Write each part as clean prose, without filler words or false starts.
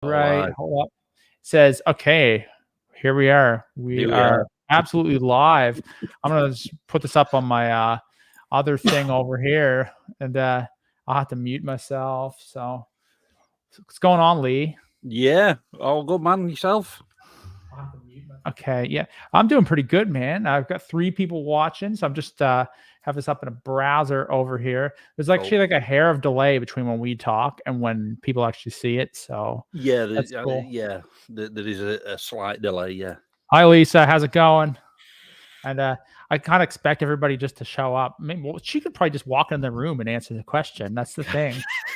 Right. Alive. Hold up. It says, okay, here we are. We Here we are are. absolutely live. I'm gonna just put this up on my other thing over here, and I'll have to mute myself. So what's going on, Lee? Yeah. All good, man. Yourself? Okay, yeah, I'm doing pretty good, man. I've got 3 people watching, so I'm just have this up in a browser over here. There's actually like a hair of delay between when we talk and when people actually see it, so Yeah. that's cool. Yeah. There is a slight delay. Yeah. Hi, Lisa. How's it going? And I kind of expect everybody just to show up. I mean, well, she could probably just walk in the room and answer the question. That's the thing.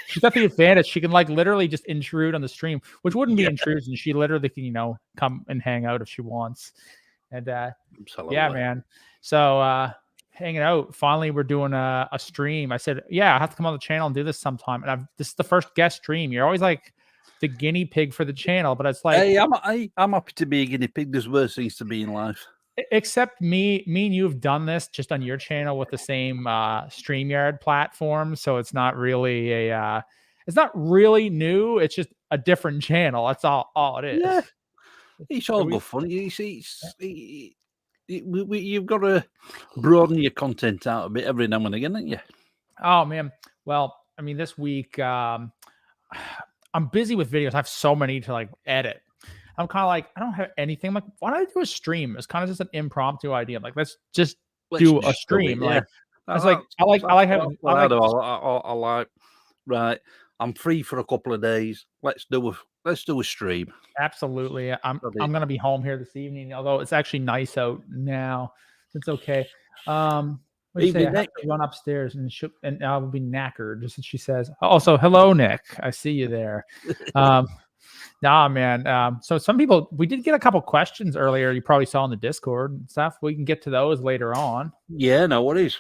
She's got the advantage. She can like literally just intrude on the stream, which wouldn't be intrusion. She literally can, come and hang out if she wants. And yeah, man. So hanging out. Finally, we're doing a stream. I said, yeah, I have to come on the channel and do this sometime. And this is the first guest stream. You're always like the guinea pig for the channel, but it's like, hey, I'm happy to be a guinea pig. There's worse things to be in life. Except me and you have done this just on your channel with the same StreamYard platform, so it's not really it's not really new. It's just a different channel. That's all it is. Yeah, it's all good fun. You see, you've got to broaden your content out a bit every now and again, haven't you? Oh man, well, I mean, this week I'm busy with videos. I have so many to like edit. I'm kind of like, I don't have anything. I'm like, why don't I do a stream? It's kind of just an impromptu idea. I'm like, let's do a stream. Yeah. Like, I like, right. I'm free for a couple of days. Let's do a stream. Absolutely. I'm gonna be home here this evening, although it's actually nice out now. It's okay. What do you say? I have to run upstairs and I will be knackered, just as she says. Also, hello, Nick. I see you there. Nah, man. So some people, we did get a couple questions earlier. You probably saw in the Discord and stuff. We can get to those later on. Yeah, no worries.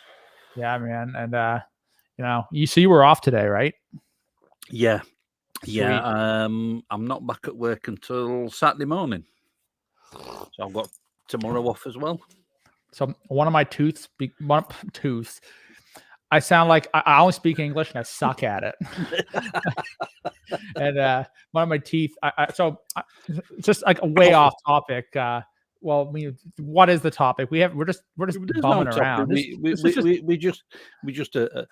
Yeah, man. And you were off today, right? Yeah. Sweet. Yeah. I'm not back at work until Saturday morning. So I've got tomorrow off as well. So one of my tooths. I sound like I only speak English and I suck at it. And one of my teeth. Just like way off topic. Well, I mean, what is the topic? We're just bumming around. We just a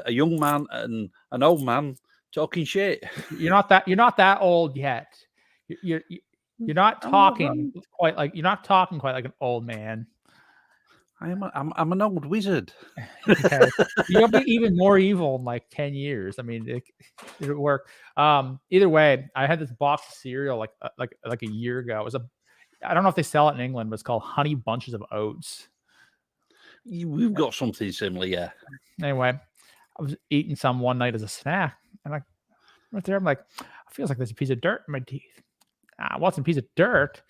young man and an old man talking shit. You're not that old yet. You're not talking quite like an old man. I'm an old wizard. Okay. You'll be even more evil in like 10 years. I mean, it'll work. Either way, I had this box of cereal like a year ago. It was I don't know if they sell it in England, but it's called Honey Bunches of Oats. We've got something similar, yeah. Anyway, I was eating some one night as a snack, and right there, I'm like, it feels like there's a piece of dirt in my teeth. It wasn't a piece of dirt.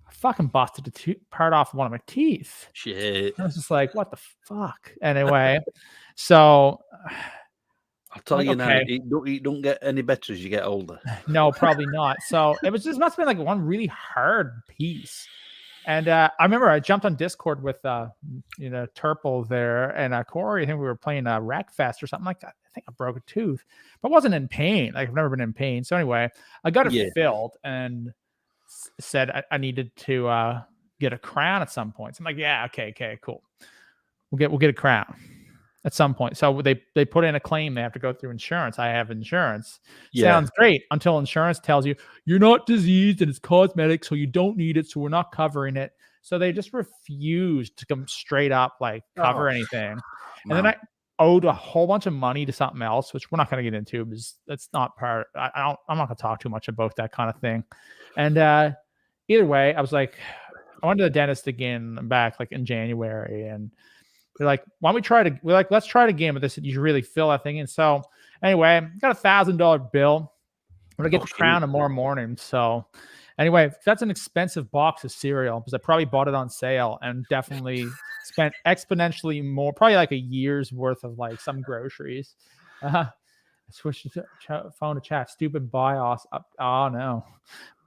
I fucking busted a part off one of my teeth. Shit. I was just like, what the fuck? Anyway, so I'll tell you now, it don't get any better as you get older. No, probably not. So it must have been like one really hard piece. And I remember I jumped on Discord with Turple there and Corey. I think we were playing Wreckfest or something like that. I think I broke a tooth, but wasn't in pain. Like I've never been in pain. So anyway, I got it filled and said I needed to get a crown at some point. So I'm like, yeah, okay, cool. We'll get a crown at some point. So they put in a claim. They have to go through insurance. I have insurance. Yeah. Sounds great until insurance tells you you're not diseased and it's cosmetic, so you don't need it. So we're not covering it. So they just refused to come straight up like cover anything. And then I owed a whole bunch of money to something else, which we're not going to get into because that's not part. I'm not going to talk too much about that kind of thing. And either way, I was like, I went to the dentist again. I'm back like in January, and they're like, why don't we try to? We're like, let's try it again. But they said you should really fill that thing in. So anyway, got $1,000 bill. I'm gonna get the crown tomorrow morning. So anyway, that's an expensive box of cereal because I probably bought it on sale and definitely spent exponentially more, probably like a year's worth of like some groceries. Switched to phone to chat. Stupid BIOS up. Oh no.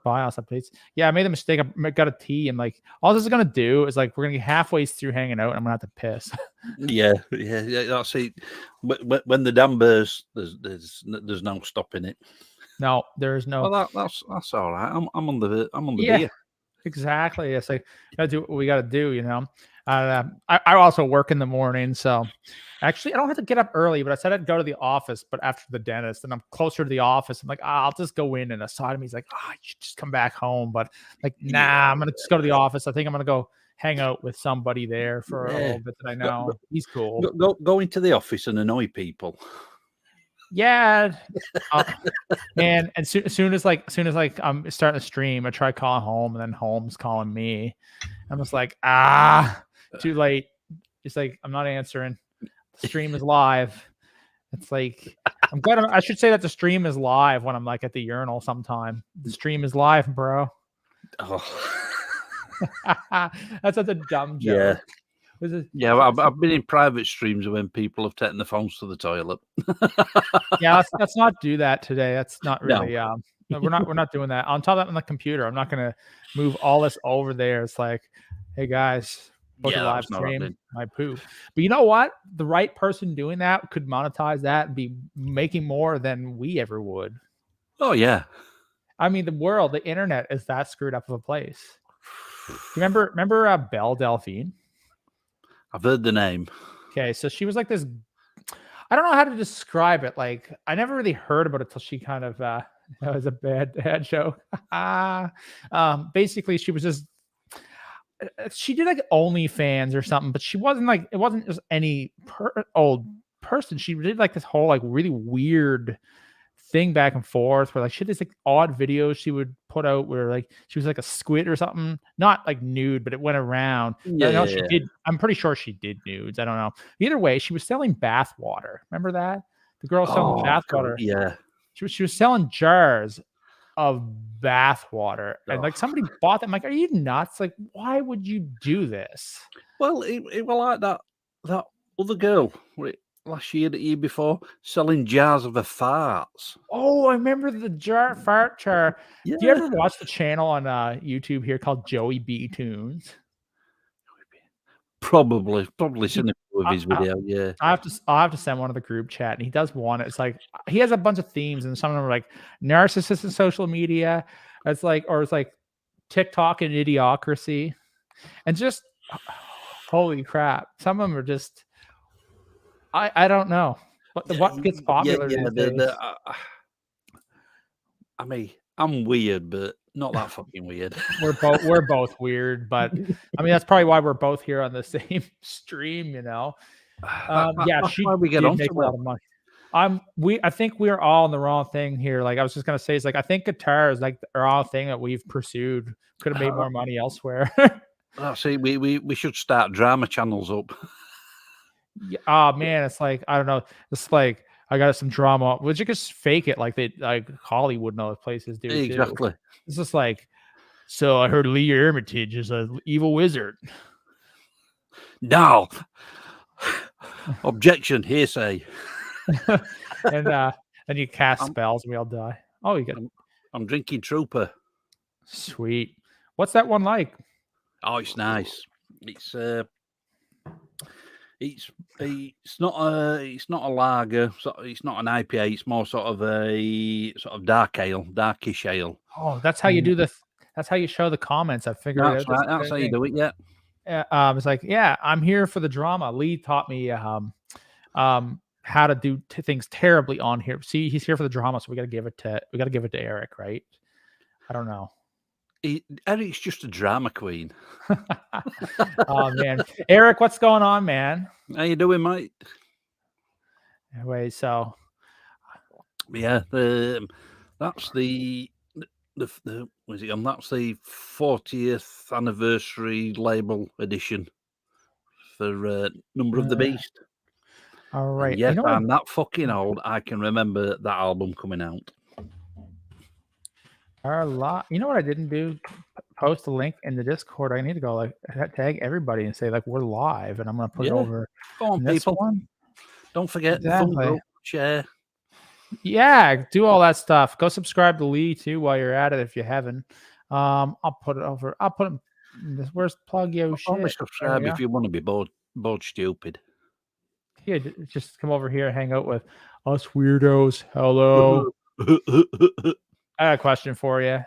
BIOS updates. Yeah, I made the mistake. I got a tea, and like all this is gonna do is like we're gonna get halfway through hanging out, and I'm gonna have to piss. yeah. That's it. When the dam bursts, there's no stopping it. No, there is no. Well, that's all right. I'm on the Yeah, beer. exactly. It's like gotta do what we gotta do, you know. I also work in the morning, so actually I don't have to get up early, but I said I'd go to the office, but after the dentist, and I'm closer to the office. I'm like, I'll just go in, and a side of me is like, you should just come back home, but like, nah, Yeah, I'm gonna just go to the office. I think I'm gonna go hang out with somebody there for a yeah. little bit that I Go, know. He's cool. go into the office and annoy people. Yeah. Uh, Man, and as soon as I'm starting to stream, I try calling home, and then home's calling me. I'm just like, too late. It's like I'm not answering. The stream is live. It's like I'm glad I should say that the stream is live when I'm like at the urinal sometime. The stream is live, bro. Oh. That's such a dumb Yeah. joke. Was it, Yeah, well, I've been in private streams when people have taken the phones to the toilet. yeah, let's not do that today. That's not No. really no, we're not doing that. On top of that on the computer. I'm not gonna move all this over there. It's like, hey guys, book a live that's not stream, happening. my poop. But you know what? The right person doing that could monetize that and be making more than we ever would. Oh yeah. I mean, the internet is that screwed up of a place. Remember Belle Delphine? I've heard the name. Okay, so she was like this. I don't know how to describe it. Like, I never really heard about it till she kind of. That was a bad joke. Basically, she was just. She did like OnlyFans or something, but she wasn't like it wasn't just any old person. She did like this whole like really weird thing back and forth where like she had this like odd videos she would put out where like she was like a squid or something, not like nude, but it went around. I know she did. I'm pretty sure she did nudes. I don't know. Either way, she was selling bath water. Remember that? The girl selling bath water. Yeah. She was selling jars of bath water, and like somebody bought them. I'm like, are you nuts? Like, why would you do this? Well, it was like that other girl last year, the year before, selling jars of the farts. Oh, I remember the fart jar. Yeah. Do you ever watch the channel on YouTube here called Joey B Tunes? Probably seen a few of his video. Yeah. I'll have to send one to the group chat, and he does one. It's like he has a bunch of themes, and some of them are like narcissistic social media. It's like TikTok and idiocracy, and just holy crap. Some of them are just I don't know what gets popular these days. I mean, I'm weird, but not that fucking weird. We're both weird, but I mean that's probably why we're both here on the same stream, you know. Yeah, she we get did on make a lot of money. I think we're all on the wrong thing here. Like I was just gonna say, it's like I think guitar is like the wrong thing that we've pursued. Could have made more money elsewhere. See, we should start drama channels up. Yeah, oh man, it's like I don't know. It's like I got some drama. Would you just fake it like they like Hollywood and other places do? Exactly. Too. It's just like, so I heard Lee Armitage is an evil wizard. No. Objection, hearsay. and you cast spells and we all die. Oh, you get. I'm drinking Trooper. Sweet. What's that one like? Oh, it's nice. It's not a lager. It's not an IPA. It's more sort of a darkish ale. Oh, that's how you do that's how you show the comments. I figured that's right. That's how you do it. Yeah. It's like, yeah, I'm here for the drama. Lee taught me how to do things terribly on here. See, he's here for the drama, so we got to give it to Eric, right? I don't know. Eric's just a drama queen. Oh man, Eric, what's going on, man? How you doing, mate? Anyway, so yeah, that's the where's it on? That's the 40th anniversary label edition for Number of the Beast. All right. And yes, I'm that fucking old. I can remember that album coming out. You know what I didn't do? Post a link in the Discord. I need to go like tag everybody and say like we're live, and I'm gonna put it over. Go on, people. One. Don't forget share. Yeah, do all that stuff. Go subscribe to Lee too while you're at it if you haven't. I'll put it over. I'll put it. Where's plug yo shit? Only subscribe if you want to be bored stupid. Yeah, just come over here, hang out with us weirdos. Hello. I got a question for you.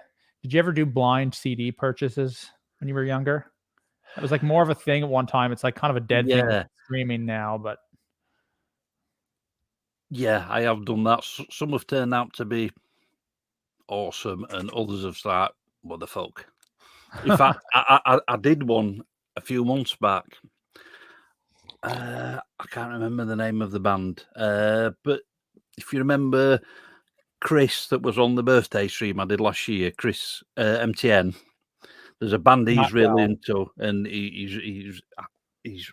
Did you ever do blind CD purchases when you were younger? It was like more of a thing at one time. It's like kind of a dead thing with streaming now, but yeah, I have done that. Some have turned out to be awesome, and others have started, what the fuck? In fact, I did one a few months back. I can't remember the name of the band, but if you remember Chris that was on the birthday stream I did last year, Chris MTN. There's a band he's really into, and he's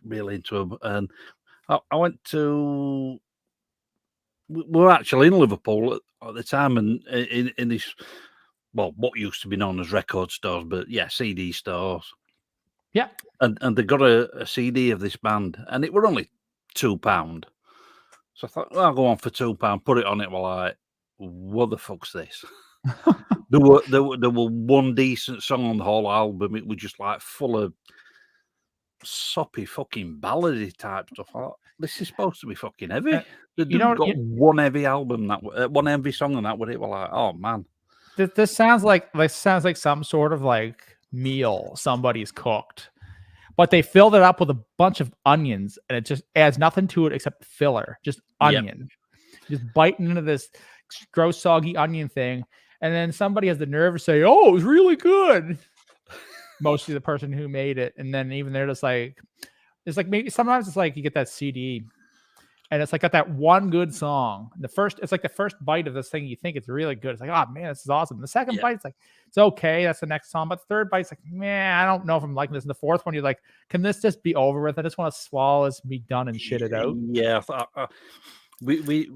really into them. And I went to. We were actually in Liverpool at the time, and in this, well, what used to be known as record stores, but yeah, CD stores. Yeah, and they got a CD of this band, and it were only £2. So I thought, well, I'll go on for £2, put it on it. Well, like, what the fuck's this? there were one decent song on the whole album. It was just like full of soppy fucking ballady type stuff. I thought, this is supposed to be fucking heavy. They got one heavy album one heavy song, and that was it. Well, like, oh man, this sounds like some sort of like meal somebody's cooked, but they filled it up with a bunch of onions, and it just adds nothing to it except filler, just onion. Just biting into this gross soggy onion thing, and then somebody has the nerve to say, "Oh, it was really good." Mostly the person who made it, and then even they're just like, it's like maybe sometimes it's like you get that CD, and it's like got that one good song. It's like the first bite of this thing, you think it's really good. It's like, oh man, this is awesome. The second bite, it's like, it's okay. That's the next song. But the third bite's like, man, I don't know if I'm liking this. And the fourth one, you're like, can this just be over with? I just want to swallow this, be done, and shit it out. Yeah, we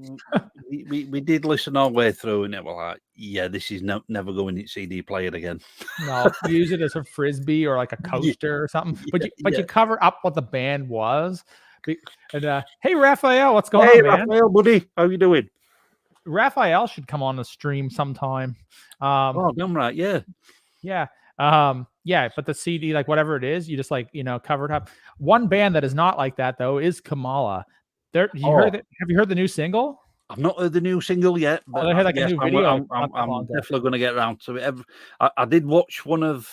did listen all the way through, and it was like, yeah, this is never going in CD player again. No, use it as a frisbee or like a coaster or something. But you cover up what the band was. And hey, Raphael, what's going on, man? Raphael, buddy, how you doing? Raphael should come on the stream sometime. Oh, damn right, yeah. But the CD, like whatever it is, you just like, cover it up. One band that is not like that though is Kamala. Have you heard the new single? I've not heard the new single yet, but they had like a new video. I'm definitely going to get around to it. I did watch one of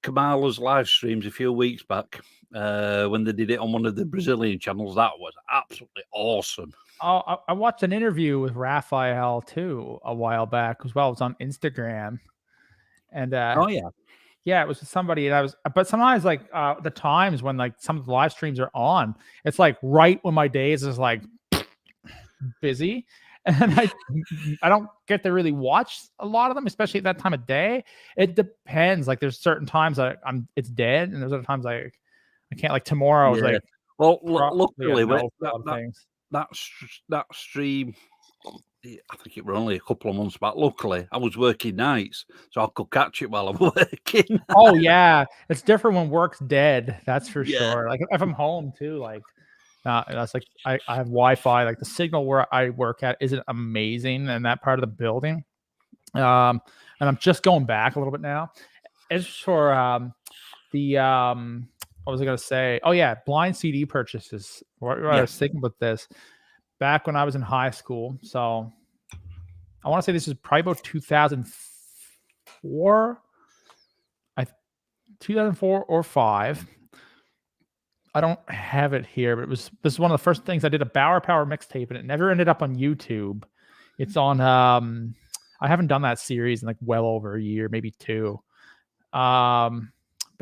Kamala's live streams a few weeks back when they did it on one of the Brazilian channels. That was absolutely awesome. Oh, I watched an interview with Raphael too a while back as well. It was on Instagram, and yeah, it was with somebody, and but sometimes like the times when like some of the live streams are on, it's like right when my days is like busy, and I don't get to really watch a lot of them, especially at that time of day. It depends. Like there's certain times that it's dead, and there's other times I can't. Like tomorrow is like, well, luckily that stream, I think it were only a couple of months back. Luckily, I was working nights, so I could catch it while I'm working. Oh yeah, it's different when work's dead. That's for sure. Like if I'm home too, like that's like I have Wi-Fi. Like the signal where I work at isn't amazing in that part of the building. And I'm just going back a little bit now. As for what was I going to say? Oh yeah, blind CD purchases. I was thinking about this back when I was in high school. So I want to say this is probably about 2004. 2004 or 5. I don't have it here, but this is one of the first things I did, a Bauer Power mixtape, and it never ended up on YouTube. It's on I haven't done that series in like well over a year, maybe 2. But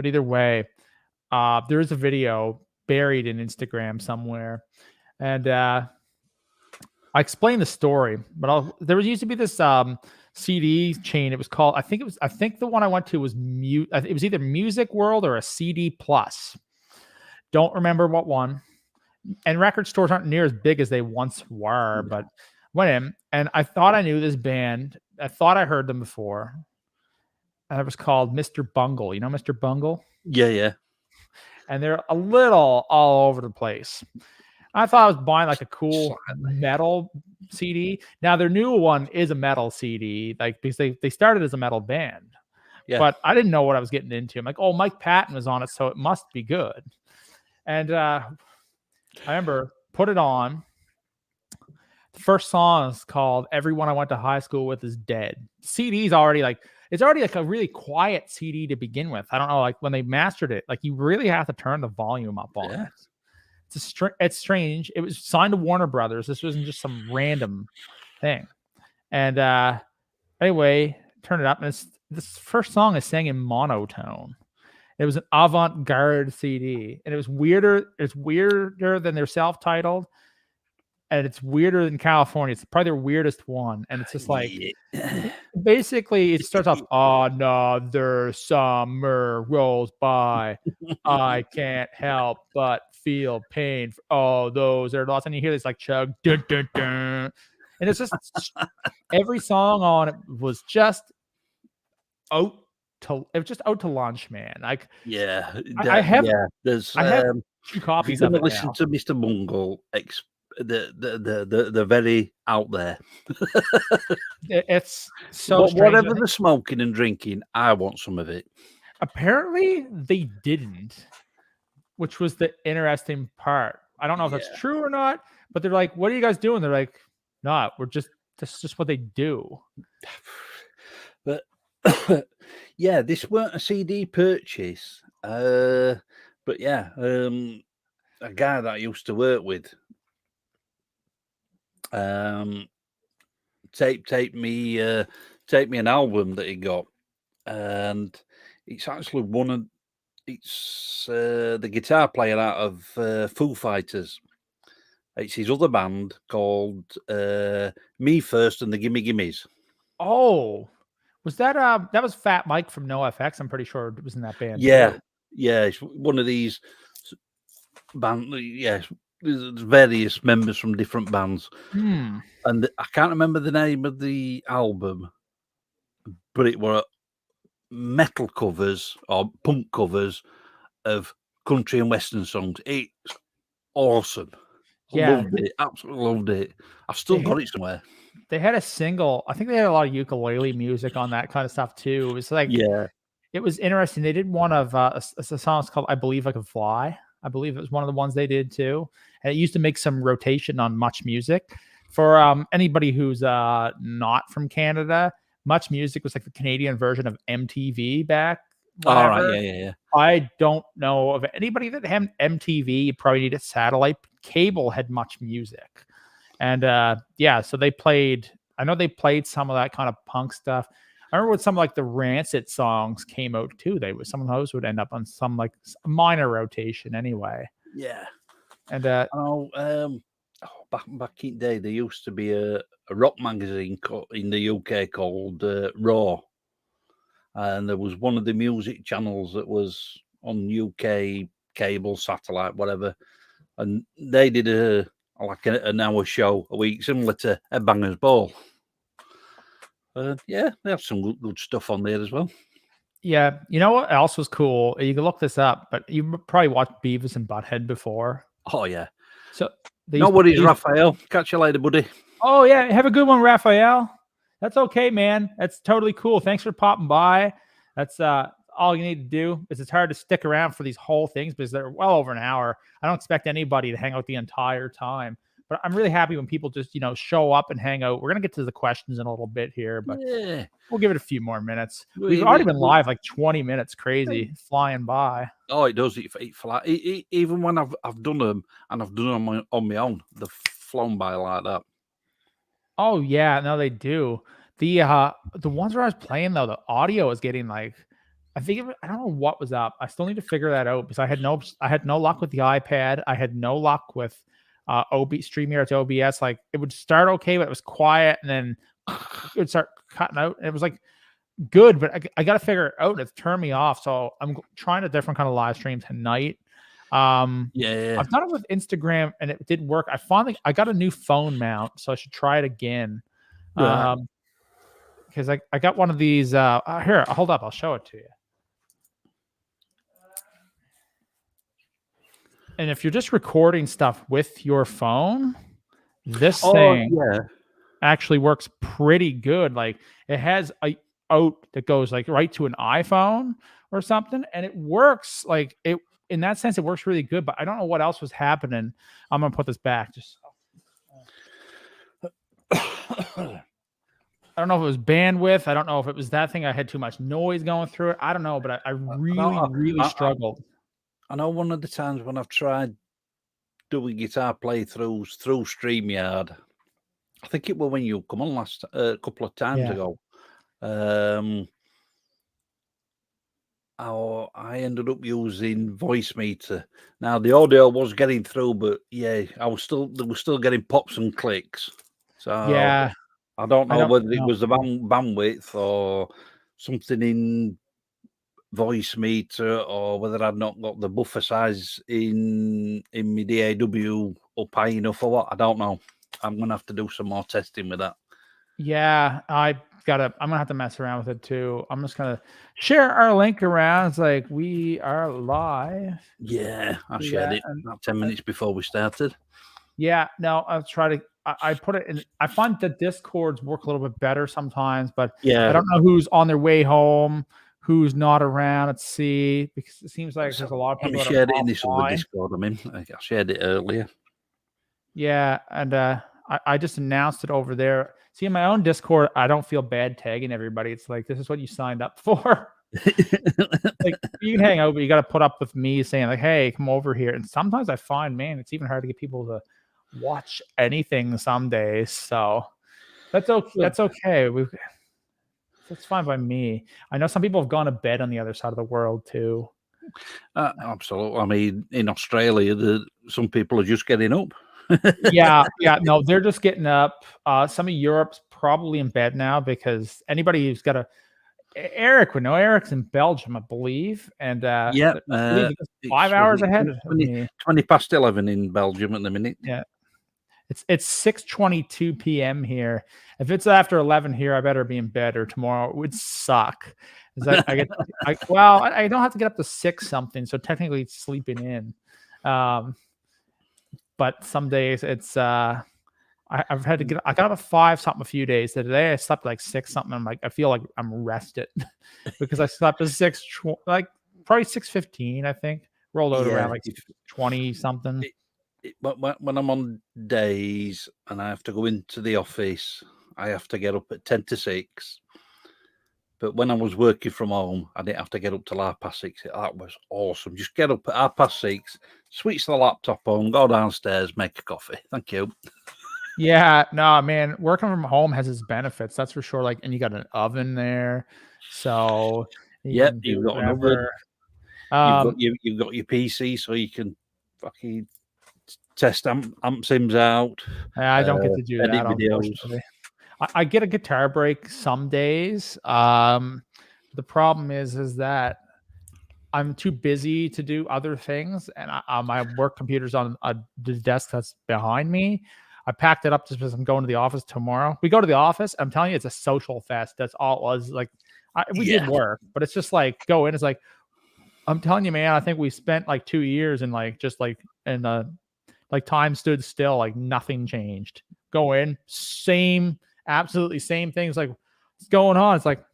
either way, there is a video buried in Instagram somewhere, and I explained the story. But there used to be this CD chain. It was called, I think the one I went to was it was either Music World or a CD Plus. Don't remember what one. And record stores aren't near as big as they once were, but went in and I thought I knew this band. I thought I heard them before. And it was called Mr. Bungle. You know Mr. Bungle? Yeah. And they're a little all over the place. I thought I was buying like a cool metal CD. Now their new one is a metal CD, like because they started as a metal band. Yeah. But I didn't know what I was getting into. I'm like, oh, Mike Patton was on it, so it must be good. And I remember put it on. The first song is called "Everyone I Went to High School With Is Dead." CD's already like it's already like a really quiet CD to begin with. I don't know, like when they mastered it, like you really have to turn the volume up on it. It's strange. It was signed to Warner Brothers. This wasn't just some random thing. And anyway, turn it up, and this first song is sang in monotone. It was an avant-garde CD, and it was weirder. It's weirder than their self-titled, and it's weirder than California. It's probably their weirdest one, and it's just like basically it starts off, another summer rolls by, I can't help but feel pain for all those that are lost, and you hear this like chug, dun, dun, dun. And it's just every song on it was just out to lunch, man. Like I have there's 2 copies of it listen now. to Mr. Mungle, the very out there. It's so strange. Whatever the smoking and drinking, I want some of it. Apparently they didn't, which was the interesting part. I don't know if that's true or not, but they're like, "What are you guys doing?" They're like, "No, that's just what they do." But yeah, this weren't a CD purchase. But yeah, a guy that I used to work with taped me an album that he got, and it's actually the guitar player out of Foo Fighters. It's his other band called Me First and the Gimme Gimmes. Oh, was that that was Fat Mike from NoFX? I'm pretty sure it was in that band. Yeah, too. yeah, it's one of these band. Yeah, there's various members from different bands, and I can't remember the name of the album, but it were metal covers or punk covers of country and western songs. It's awesome. Yeah, loved it. Absolutely loved it. I've still got it somewhere. They had a single. I think they had a lot of ukulele music on that kind of stuff too. It was like, it was interesting. They did one of a song called "I Believe I Can Fly." I believe it was one of the ones they did too, and it used to make some rotation on Much Music. For anybody who's not from Canada, Much Music was like the Canadian version of MTV back. All right, yeah. I don't know of anybody that had MTV. You probably need a satellite. Cable had Much Music. And so they played. I know they played some of that kind of punk stuff. I remember when some like the Rancid songs came out too. Some of those would end up on some like minor rotation anyway. Yeah. And back in the day, there used to be a rock magazine in the UK called Raw, and there was one of the music channels that was on UK cable, satellite, whatever, and they did an hour show a week, similar to a Banger's Ball. They have some good stuff on there as well. Yeah, you know what else was cool? You can look this up, but you probably watched Beavis and Butthead before. Oh yeah. So no worries, Raphael. Catch you later, buddy. Oh yeah, have a good one, Raphael. That's okay, man. That's totally cool. Thanks for popping by. That's all you need to do. It's hard to stick around for these whole things because they're well over an hour. I don't expect anybody to hang out the entire time. But I'm really happy when people just, show up and hang out. We're going to get to the questions in a little bit here, but we'll give it a few more minutes. We've already been live like 20 minutes. Crazy. Flying by. Oh, it does. Even when I've done them and I've done them on my own, they've flown by like that. Oh, yeah. No, they do. The ones where I was playing, though, the audio is getting like, I don't know what was up. I still need to figure that out because I had no luck with the iPad. I had no luck with StreamYard's OBS. Like it would start okay, but it was quiet, and then it would start cutting out. And it was like good, but I got to figure it out. It's turned me off. So I'm trying a different kind of live stream tonight. I've done it with Instagram, and it did work. I got a new phone mount, so I should try it again. Because I got one of these. Here, hold up. I'll show it to you. And if you're just recording stuff with your phone, this thing actually works pretty good. Like it has a out that goes like right to an iPhone or something, and it works like it. In that sense, it works really good. But I don't know what else was happening. I'm gonna put this back. Just I don't know if it was bandwidth. I don't know if it was that thing. I had too much noise going through it. I don't know, but I really struggled. I know one of the times when I've tried doing guitar playthroughs through StreamYard, I think it was when you come on last a couple of times ago. I ended up using Voice Meter. Now the audio was getting through, but yeah, there was still getting pops and clicks. So yeah, I don't know whether it was the bandwidth or something in Voice Meter, or whether I'd not got the buffer size in my DAW up high enough or what. I don't know. I'm gonna have to do some more testing with that. Yeah, I'm gonna have to mess around with it too. I'm just gonna share our link around. It's like we are live. Yeah, I shared it about 10 minutes before we started. Yeah, no, I'll try to. I put it in. I find that Discords work a little bit better sometimes, but yeah, I don't know who's on their way home, who's not around. Let's see, because it seems like there's a lot of people. I shared it in this other Discord. I shared it earlier. Yeah, and I just announced it over there. See, in my own Discord, I don't feel bad tagging everybody. It's like, this is what you signed up for. Like, you can hang out, but you got to put up with me saying like, hey, come over here. And sometimes I find, man, it's even hard to get people to watch anything some days. So that's okay. That's okay. That's fine by me. I know some people have gone to bed on the other side of the world too. Absolutely. I mean, in Australia, some people are just getting up. yeah, no, they're just getting up. Some of Europe's probably in bed now, because anybody who's got Eric would know. Eric's in Belgium, I believe, and I believe it's 5 hours ahead of me. 20 past 11 in Belgium at the minute. Yeah, it's 6:22 p.m. here. If it's after 11 here, I better be in bed, or tomorrow it would suck. I don't have to get up to 6 something, so technically it's sleeping in. But some days it's I've had to get. I got up at 5 something a few days. Today I slept like 6 something. I'm like, I feel like I'm rested because I slept at 6, like probably 6:15. I think rolled out around like 20 something. But when I'm on days and I have to go into the office, I have to get up at 10 to 6. But when I was working from home, I didn't have to get up till 6:30. That was awesome. Just get up at 6:30, switch the laptop on, go downstairs, make a coffee. Thank you. Yeah, no, man, working from home has its benefits, that's for sure. Like, and you got an oven there, so you've got an oven. You've got your PC, so you can fucking test amp sims out. I don't get to do that, unfortunately. I get a guitar break some days. The problem is that I'm too busy to do other things, and my work computer's on the desk that's behind me. I packed it up just because I'm going to the office tomorrow. We go to the office. I'm telling you, it's a social fest. That's all it was. Like, we did work, but it's just like, go in. It's like, I'm telling you, man, I think we spent like 2 years and like, just like, and like time stood still, like nothing changed. Go in, absolutely same things. Like, what's going on? It's like,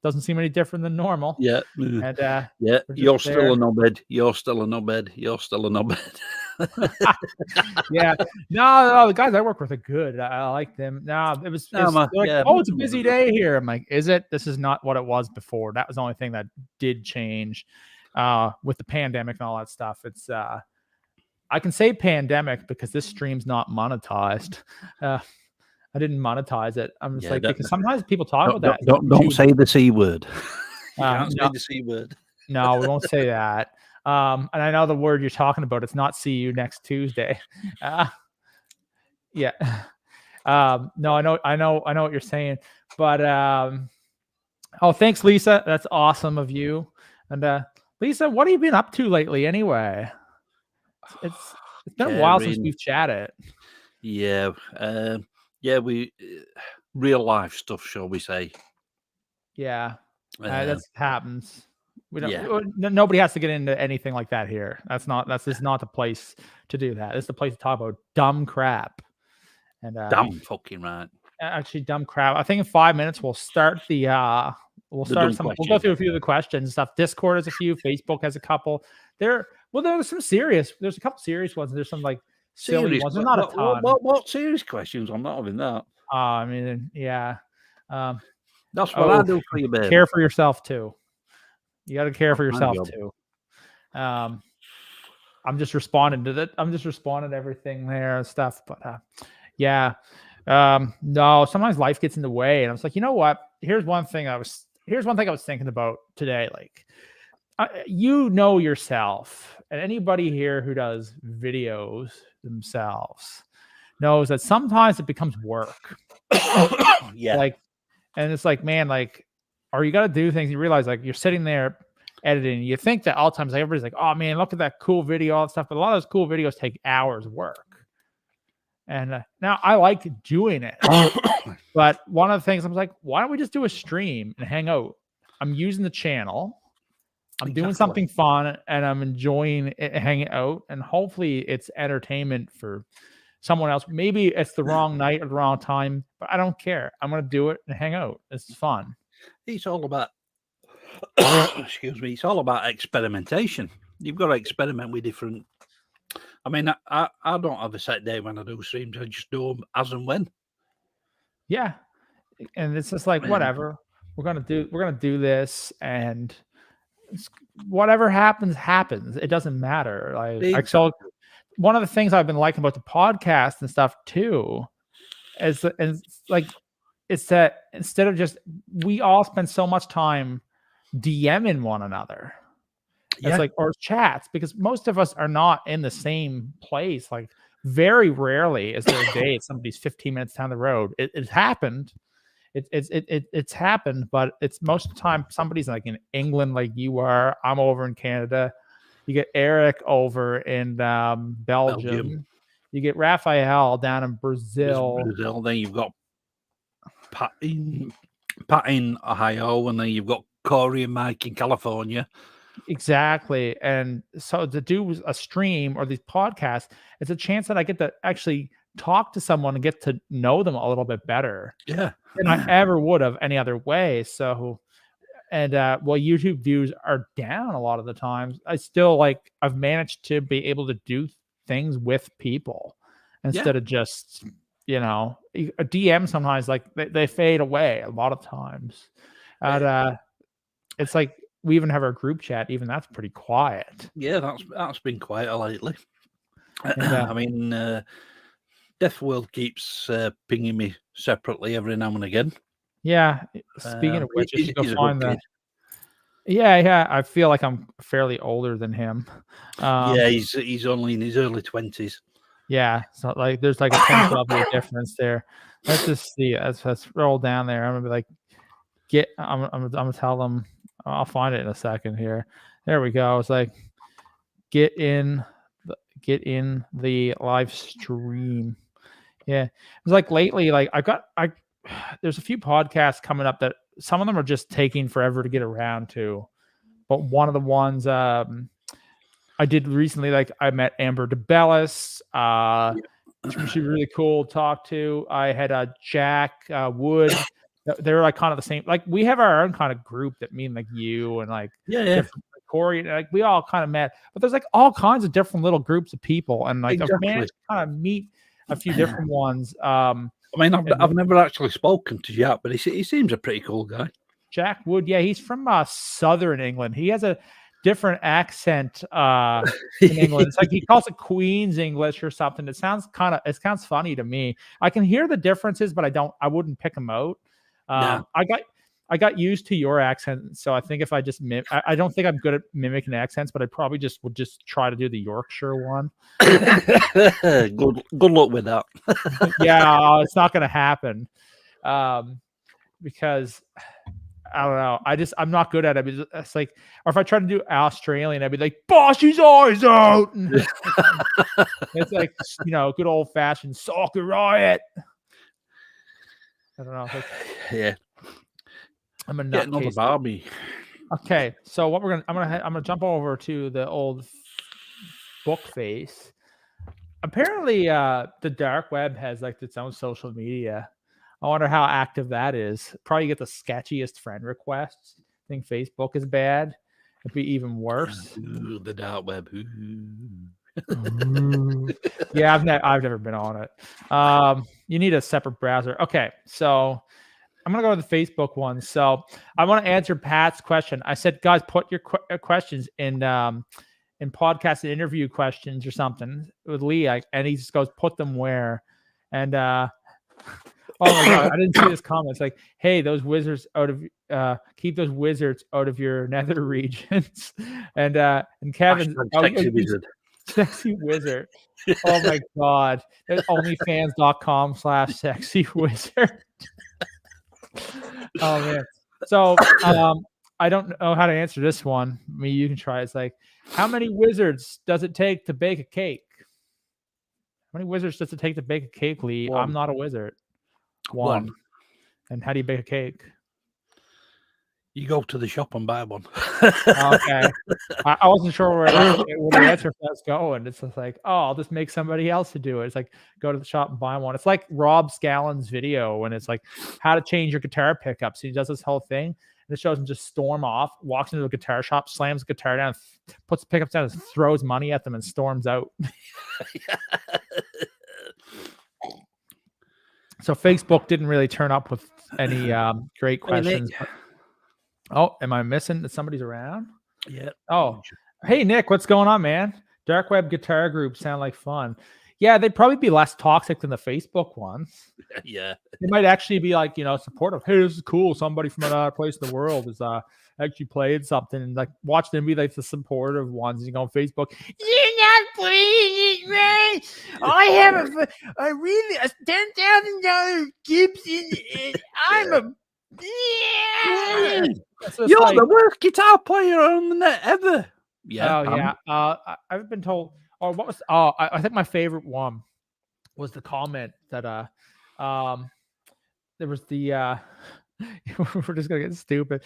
doesn't seem any different than normal. Yeah. And you're still a knobhead. You're still a knobhead. You're still a knobhead. Yeah. No, the guys I work with are good. I like them. No, it's it's a busy day here. I'm like, is it? This is not what it was before. That was the only thing that did change with the pandemic and all that stuff. It's I can say pandemic because this stream's not monetized. I didn't monetize it. I'm just because sometimes people talk about that. Don't say the C word. You can't say the C word. No, we won't say that. And I know the word you're talking about. It's not see you next Tuesday. Yeah. No, I know what you're saying. But thanks, Lisa. That's awesome of you. And Lisa, what have you been up to lately anyway? It's been a while since we've chatted. Yeah. We real life stuff, shall we say? Yeah, that happens. Nobody has to get into anything like that here. This is not the place to do that. It's the place to talk about dumb crap. And dumb fucking right. Actually, dumb crap. I think in 5 minutes we'll start we'll go through a few of the questions and stuff. Discord has a few. Facebook has a couple. There's a couple serious ones. There's some like silly ones. There's not a ton. What serious questions? I'm not having that. I mean, yeah. That's what I do for you, babe. Care for yourself too. You got to care for That's my yourself job. too. I'm just responding to that. I'm just responding to everything there and stuff. But yeah. No, sometimes life gets in the way. And I was like, you know what? Here's one thing I was thinking about today. Like, you know yourself, and anybody here who does videos themselves knows that sometimes it becomes work. Yeah. Like, and it's like, man, like, or you got to do things. You realize, like, you're sitting there editing. You think that all times, like, everybody's like, oh man, look at that cool video, all that stuff. But a lot of those cool videos take hours of work. And now I like doing it. But one of the things I was like, why don't we just do a stream and hang out? I'm using the channel. I'm doing something fun and I'm enjoying it, hanging out. And hopefully it's entertainment for someone else. Maybe it's the wrong night or the wrong time, but I don't care. I'm going to do it and hang out. It's fun. It's all about, excuse me, it's all about experimentation. You've got to experiment with different. I mean, I don't have a set day when I do streams. I just do them as and when. Yeah. And it's just like, whatever. We're going to do this, and whatever happens. It doesn't matter. Like, so one of the things I've been liking about the podcast and stuff too is that instead of just, we all spend so much time DMing one another. It's like, or chats, because most of us are not in the same place. Like, very rarely is there a day somebody's 15 minutes down the road. It's happened. It's happened, but it's most of the time somebody's like in England, like you are. I'm over in Canada. You get Eric over in Belgium. You get Raphael down in Brazil. Then you've got Pat in Ohio, and then you've got Corey and Mike in California. Exactly. And so to do a stream or these podcasts, it's a chance that I get to actually talk to someone and get to know them a little bit better. Yeah. Than I ever would have any other way. So, and well, YouTube views are down a lot of the times. I still, like, I've managed to be able to do things with people instead of just, a DM sometimes, like they fade away a lot of times. And it's like, we even have our group chat. Even that's pretty quiet. Yeah, that's been quiet lately. And, I mean, Death World keeps pinging me separately every now and again. Yeah. Speaking of which, you should go find that. Yeah. I feel like I'm fairly older than him. Yeah, he's only in his early 20s. Yeah, so like there's like a 10-12 year difference there. Let's just see. Let's roll down there. I'm gonna be like, I'm gonna tell them. I'll find it in a second here. There we go. It's like, get in the live stream. Yeah, it's like lately, like there's a few podcasts coming up that some of them are just taking forever to get around to, but one of the ones I did recently, like, I met Amber DeBellis. She's really cool to talk to. I had Jack Wood. They're like kind of the same. Like, we have our own kind of group that me and like you and like Corey, like we all kind of met. But there's like all kinds of different little groups of people, and like I've managed to kind of meet a few different ones. I mean, I've never actually spoken to Jack, but he seems a pretty cool guy. Jack Wood, yeah, he's from southern England. He has a different accent in England. It's like he calls it Queen's English or something. It sounds funny to me. I can hear the differences, but I wouldn't pick them out. No. I got used to your accent, so I think if I just I don't think I'm good at mimicking accents, but I probably would just try to do the Yorkshire one. Good luck with that. Yeah, it's not going to happen because I don't know. I'm not good at it. It's like, or if I try to do Australian, I'd be like, "Boss his eyes out." It's like, good old fashioned soccer riot. I don't know. Yeah. I'm a getting on the Barbie. Okay, so what I'm gonna jump over to the old book face. Apparently, the dark web has like its own social media. I wonder how active that is. Probably get the sketchiest friend requests. I think Facebook is bad. It'd be even worse. Ooh, the dark web. Ooh. Yeah, I've never been on it. You need a separate browser. Okay, so I'm gonna go to the Facebook one. So I want to answer Pat's question. I said, guys, put your questions in podcast and interview questions or something with Lee, and he just goes, put them where? And oh my god, I didn't see this comment. It's like, hey, those wizards out of keep those wizards out of your nether regions. and Kevin, sexy wizard. Sexy wizard. Oh my god. Onlyfans.com/sexy wizard. Oh man. So I don't know how to answer this one. Maybe you can try. It's like, how many wizards does it take to bake a cake? How many wizards does it take to bake a cake, Lee? One. I'm not a wizard. One. And how do you bake a cake? You go to the shop and buy one. Okay. I wasn't sure where the answer was going. It's just like, oh, I'll just make somebody else to do it. It's like, go to the shop and buy one. It's like Rob Scallon's video when it's like how to change your guitar pickups. He does this whole thing and it shows him just storm off, walks into a guitar shop, slams the guitar down, puts the pickups down, and throws money at them and storms out. So Facebook didn't really turn up with any great questions. Oh, am I missing that somebody's around? Yeah. Oh, hey, Nick, what's going on, man? Dark web guitar groups sound like fun. Yeah, they'd probably be less toxic than the Facebook ones. Yeah. They might actually be like, supportive. Hey, this is cool. Somebody from another place in the world is actually played something, and like watch them be like the supportive ones. You go on Facebook, you're not playing it right. I have a $10,000 Gibson, and I'm a You're like, the worst guitar player on the net ever. Yeah. Oh yeah. I've been told. Or what was? Oh, I think my favorite one was the comment that there was the we're just gonna get stupid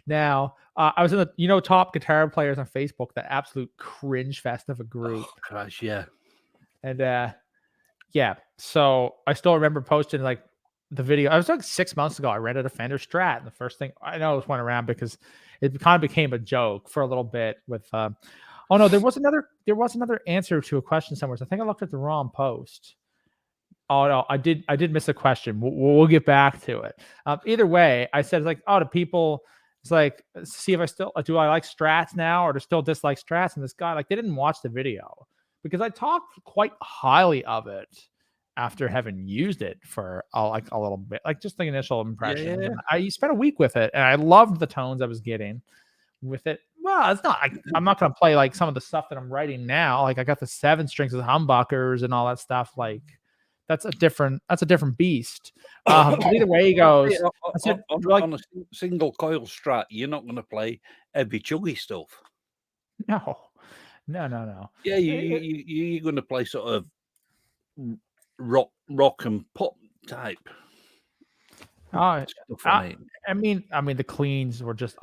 now. I was in the top guitar players on Facebook, the absolute cringe fest of a group. Oh, gosh, yeah. And yeah, so I still remember posting like the video. I was like 6 months ago. I rented a Fender Strat, and the first thing I know it went around because it kind of became a joke for a little bit with. Oh no, there was another answer to a question somewhere. So I think I looked at the wrong post. Oh no, I did miss a question. We'll get back to it. Either way, I said like, oh, to people, it's like, see if I like Strats now or do still dislike Strats. And this guy, like, they didn't watch the video because I talked quite highly of it after having used it for a little bit, like just the initial impression. Yeah. I spent a week with it and I loved the tones I was getting with it. Well, it's not. I'm not going to play like some of the stuff that I'm writing now. Like I got the 7 strings with humbuckers and all that stuff. Like that's a different beast. Either way he goes. On a single coil Strat, you're not going to play heavy chuggy stuff. No. Yeah, you're going to play sort of rock and pop type. I mean the cleans were just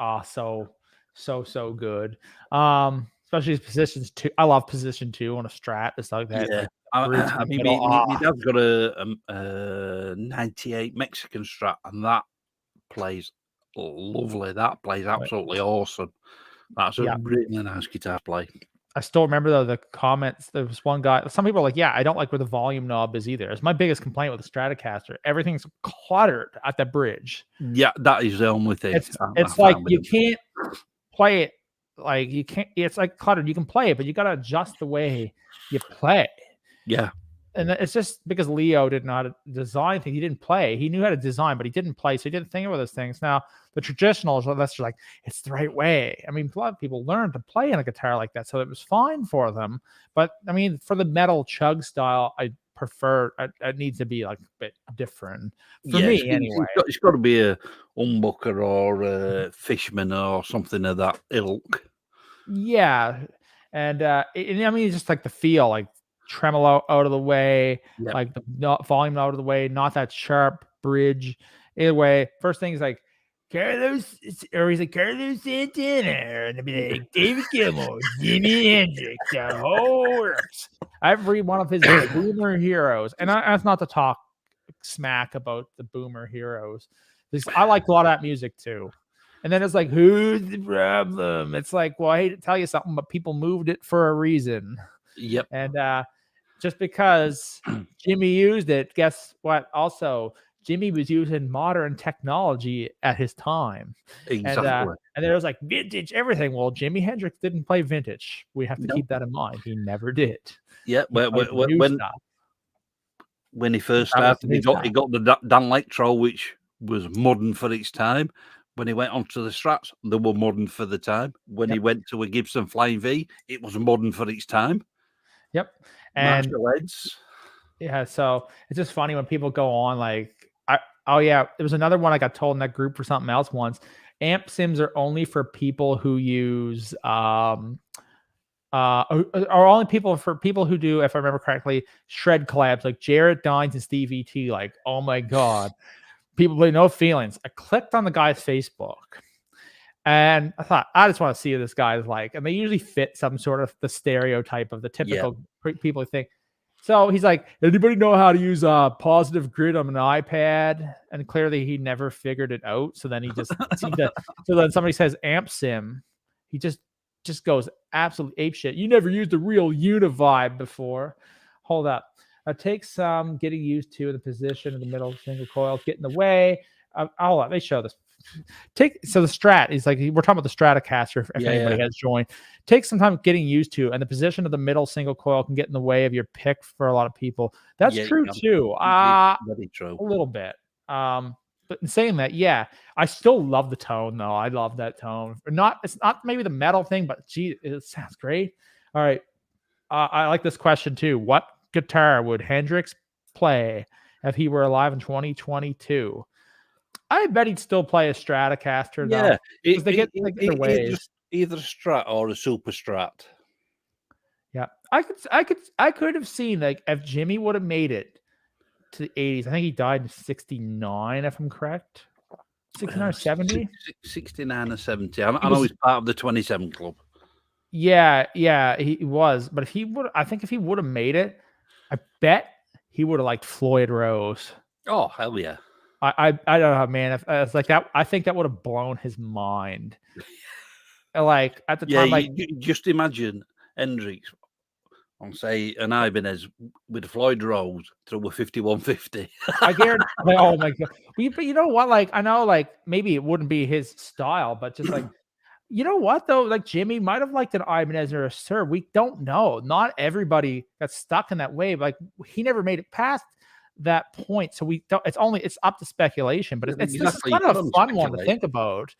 so good. Especially his positions too. I love position 2 on a Strat. It's like that. Yeah. Like, I mean, my dad's got a 98 Mexican Strat, and that plays lovely. That plays absolutely awesome. That's a really nice guitar play. I still remember though the comments. There was one guy. Some people are like, "Yeah, I don't like where the volume knob is either." It's my biggest complaint with the Stratocaster. Everything's cluttered at the bridge. Yeah, that is the only thing. It's like you can't play it. Like you can't. It's like cluttered. You can play it, but you got to adjust the way you play. Yeah. And it's just because Leo didn't know how to design things. He didn't play. He knew how to design, but he didn't play. So he didn't think about those things. Now, the traditionals, that's just like, it's the right way. I mean, a lot of people learned to play on a guitar like that, so it was fine for them. But, I mean, for the metal chug style, I prefer, it needs to be like a bit different. For me, anyway. It's got to be a humbucker or a Fishman or something of that ilk. Yeah. And, I mean, just like the feel, like, tremolo out of the way, like the volume out of the way, not that sharp bridge. Either way, first thing is like Carlos, or he's like Carlos Santana, and they'll be like David Gilmour, Jimi Hendrix, the whole works. Every one of his boomer heroes, and that's not to talk smack about the boomer heroes. I like a lot of that music too. And then it's like, who's the problem? It's like, well, I hate to tell you something, but people moved it for a reason. Yep. And just because Jimmy used it, guess what? Also, Jimmy was using modern technology at his time. Exactly. And there was like vintage everything. Well, Jimi Hendrix didn't play vintage. We have to Nope. keep that in mind. He never did. Yeah. He played the new stuff. When he first That was the started, he new got stuff. the Dan Electro, which was modern for its time. When he went onto the Strats, they were modern for the time. When he Yep. went to a Gibson Flying V, it was modern for its time. Yep. And Marshall Heads. yeah, so it's just funny when people go on like, oh yeah, there was another one I got told in that group for something else once. Amp sims are only for people who use are only for people who do, if I remember correctly, shred collabs like Jared Dines and Steve E.T. Like, oh my god, people play no feelings. I clicked on the guy's Facebook and I thought, I just want to see what this guy's like. And they usually fit some sort of the stereotype of the typical people think. So he's like, anybody know how to use a positive grid on an iPad? And clearly he never figured it out. So then he just seemed to, so then somebody says amp sim. He just goes absolutely apeshit. You never used a real Univibe before. Hold up. It takes some getting used to. The position of the middle single coils get in the way. Hold on. They show this. So the Strat is like, we're talking about the Stratocaster. If anybody has joined, take some time getting used to, and the position of the middle single coil can get in the way of your pick for a lot of people. That's true too. Very true. A little bit. But in saying that, yeah, I still love the tone though. I love that tone. It's not maybe the metal thing, but gee, it sounds great. All right. I like this question too. What guitar would Hendrix play if he were alive in 2022? I bet he'd still play a Stratocaster though. Because they get their ways. Either a Strat or a Super Strat. Yeah. I could have seen like if Jimmy would have made it to the 80s. I think he died in 69, if I'm correct. 69 or 70? 69 or 70. I know he's part of the 27 Club. Yeah, he was. But if he would have made it, I bet he would have liked Floyd Rose. Oh, hell yeah. I don't know, man. If it's like that, I think that would have blown his mind. Like at the time, like just imagine Hendrix on say an Ibanez with Floyd Rose through a 5150. I guarantee. Like, oh my god! But you know what? Like I know, like maybe it wouldn't be his style, but just like you know what though? Like Jimmy might have liked an Ibanez or a Sir. We don't know. Not everybody got stuck in that wave. Like he never made it past that point, so we don't. It's up to speculation, but it's kind of a fun one to think about.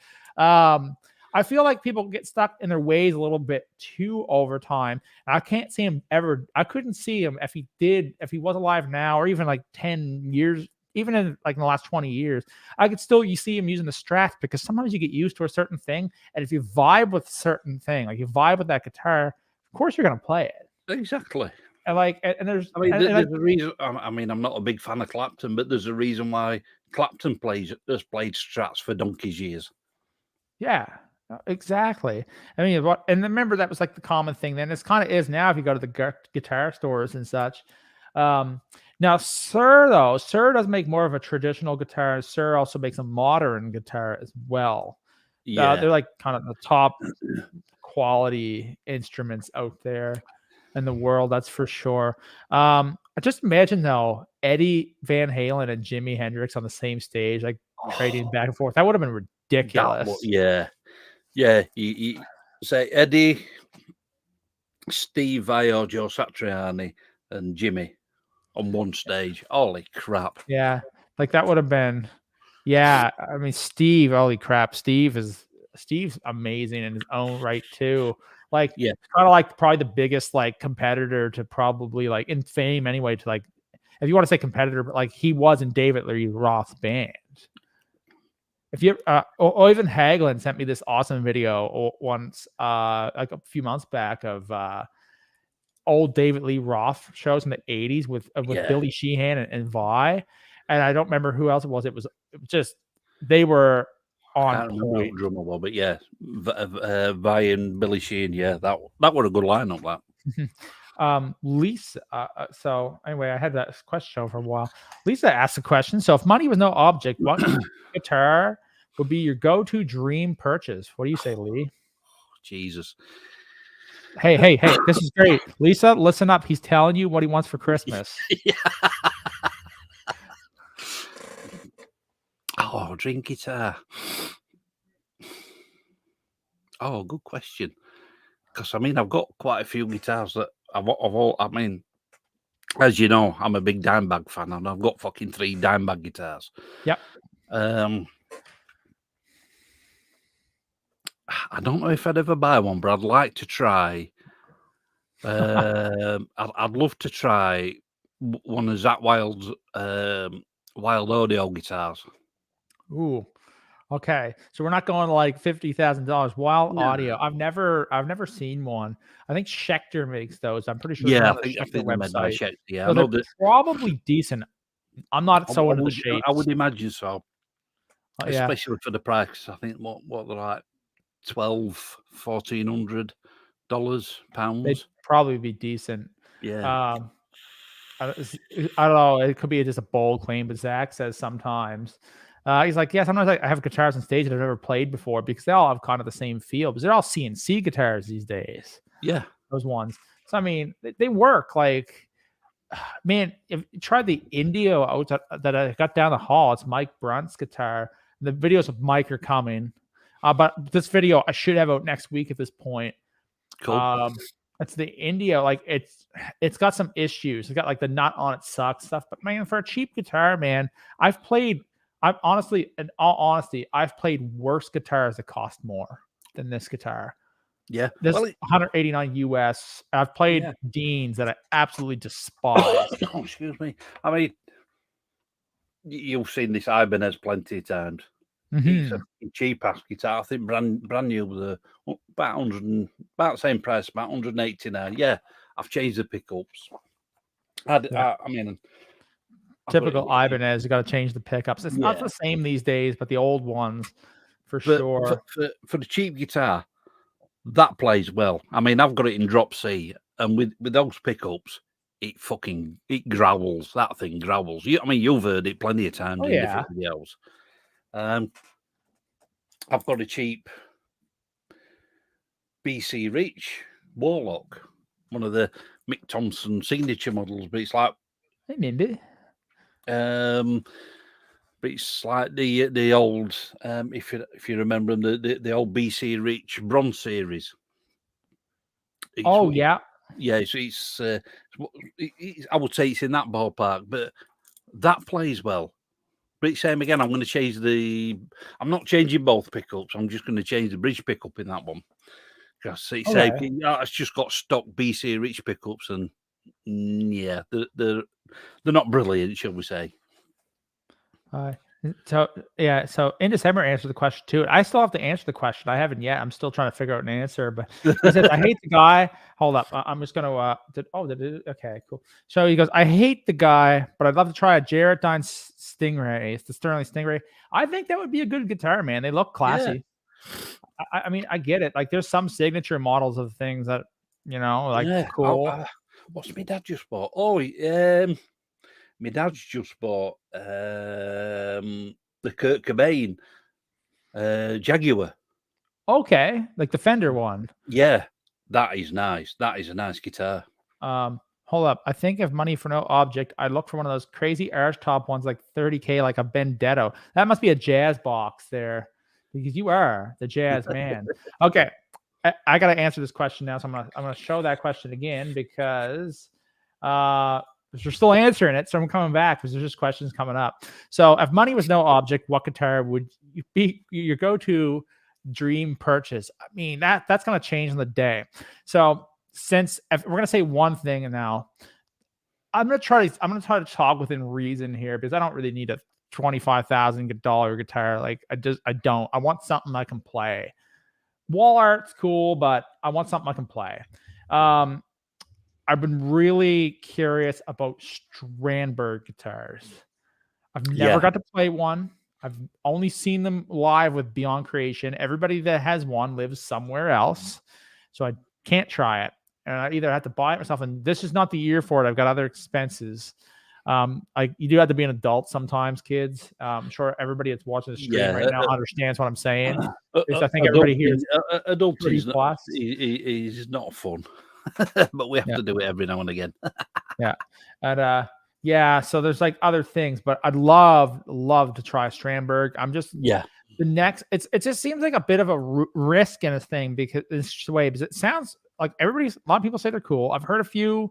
I feel like people get stuck in their ways a little bit too over time. I can't see him ever. I couldn't see him if he was alive now, or even like 10 years, even in like in the last 20 years. I could still see him using the Strats because sometimes you get used to a certain thing, and if you vibe with a certain thing, like you vibe with that guitar, of course you're gonna play it. Exactly. And there's, I mean, there's a reason. I mean, I'm not a big fan of Clapton, but there's a reason why Clapton has played Strats for donkey's years. Yeah, exactly. I mean, and remember that was like the common thing then. It's kind of is now if you go to the guitar stores and such. Now, Sir does make more of a traditional guitar. Sir also makes a modern guitar as well. Yeah, they're like kind of the top quality instruments out there in the world, that's for sure. I just imagine though Eddie Van Halen and Jimi Hendrix on the same stage, like trading back and forth. That would have been ridiculous. You say Eddie, Steve Vai or Joe Satriani, and Jimmy on one stage. Holy crap! Yeah, like that would have been. Yeah, I mean Steve. Holy crap! Steve's amazing in his own right too. Like, kind of like probably the biggest like competitor to probably like in fame anyway to like, if you want to say competitor, but like he was in David Lee Roth's band. If you or even Hagelin sent me this awesome video once, like a few months back of old David Lee Roth shows in the 80s with Billy Sheehan and Vi, and I don't remember who else it was. It was just they were on point. Drummer well, but yeah, Vi and Billy Sheehan, that were a good lineup. That Lisa. So anyway, I had that question for a while. Lisa asked a question. So if money was no object, what guitar would be your go-to dream purchase? What do you say, Lee? Jesus. Hey, this is great. Lisa, listen up. He's telling you what he wants for Christmas. Yeah. Oh, dream guitar. Oh, good question. Because I mean, I've got quite a few guitars that I've all. I mean, as you know, I'm a big Dimebag fan, and I've got fucking 3 Dimebag guitars. Yep. I don't know if I'd ever buy one, but I'd like to try. I'd love to try one of Zach Wild's Wild Audio guitars. Ooh. Okay. So we're not going to like $50,000. Wild No. Audio. I've never seen one. I think Schecter makes those. I'm pretty sure. Yeah, I think they're made by Schecter. Yeah, so I know they're that. probably decent. I'm not so into the I shapes. would imagine so, Yeah. especially for the price. I think what they're like $1,200-$1,400 pounds. They'd probably be decent. Yeah. I don't know. It could be just a bold claim, but Zach says sometimes. He's like, yeah, sometimes I have guitars on stage that I've never played before because they all have kind of the same feel, because they're all CNC guitars these days. Yeah. Those ones. So, I mean, they work. Like, man, if you try the Indio out that I got down the hall, it's Mike Brunt's guitar. The videos of Mike are coming. But this video I should have out next week at this point. Cool. It's the Indio. Like, it's got some issues. It's got like the nut on it sucks stuff. But man, for a cheap guitar, man, in all honesty, I've played worse guitars that cost more than this guitar. Yeah. This 189 US. I've played Deans that I absolutely despise. Oh, excuse me. I mean, you've seen this Ibanez plenty of times. It's a cheap ass guitar. I think brand new was about the same price, about 189. Yeah, I've changed the pickups. I mean, typical Ibanez, you got to change the pickups. It's not the same these days, but the old ones for sure. For the cheap guitar, that plays well. I mean, I've got it in drop C, and with those pickups, it growls. That thing growls. I mean, you've heard it plenty of times in different videos. I've got a cheap BC Rich Warlock, one of the Mick Thompson signature models, but it's like maybe. But it's like the old, if you remember them, the old BC Rich Bronze series. Yeah. It's I would say it's in that ballpark, but that plays well. But it's same again. I'm going to change I'm not changing both pickups. I'm just going to change the bridge pickup in that one. Because it's just got stock BC Rich pickups, and they're not brilliant, shall we say? So in December, answer the question too. I still have to answer the question. I haven't yet. I'm still trying to figure out an answer. But he says, I hate the guy. Hold up. I'm just gonna. Okay, cool. So he goes, I hate the guy, but I'd love to try a Jarrett Dine Stingray. It's the Sterling Stingray. I think that would be a good guitar, man. They look classy. Yeah. I mean, I get it. Like, there's some signature models of things that cool. What's my dad just bought? My dad's just bought the Kurt Cobain Jaguar. Okay, like the Fender one. Yeah, that is nice. That is a nice guitar. Hold up. I think if money for no object, I look for one of those crazy arch top ones, like $30K, like a Benedetto. That must be a jazz box there, because you are the jazz man. Okay, I got to answer this question now, so I'm gonna show that question again, because we're still answering it, so I'm coming back because there's just questions coming up. So, if money was no object, what guitar would be your go-to dream purchase? I mean, that's going to change on the day. So, if we're going to say one thing now, I'm going to try to talk within reason here, because I don't really need a $25,000 guitar. Like, I don't. I want something I can play. Wall art's cool, but I want something I can play. I've been really curious about Strandberg guitars. I've never got to play one. I've only seen them live with Beyond Creation. Everybody that has one lives somewhere else, so I can't try it. And I either have to buy it myself, and this is not the year for it. I've got other expenses. Like you do have to be an adult sometimes, kids. I'm sure everybody that's watching the stream right now understands what I'm saying. Because I think everybody here is adulting 30 is not, plus. is not fun, but we have to do it every now and again. Yeah, and yeah, so there's like other things, but I'd love to try Strandberg. I'm just the next. It just seems like a bit of a risk in a thing because it's the way because it sounds like a lot of people say they're cool. I've heard a few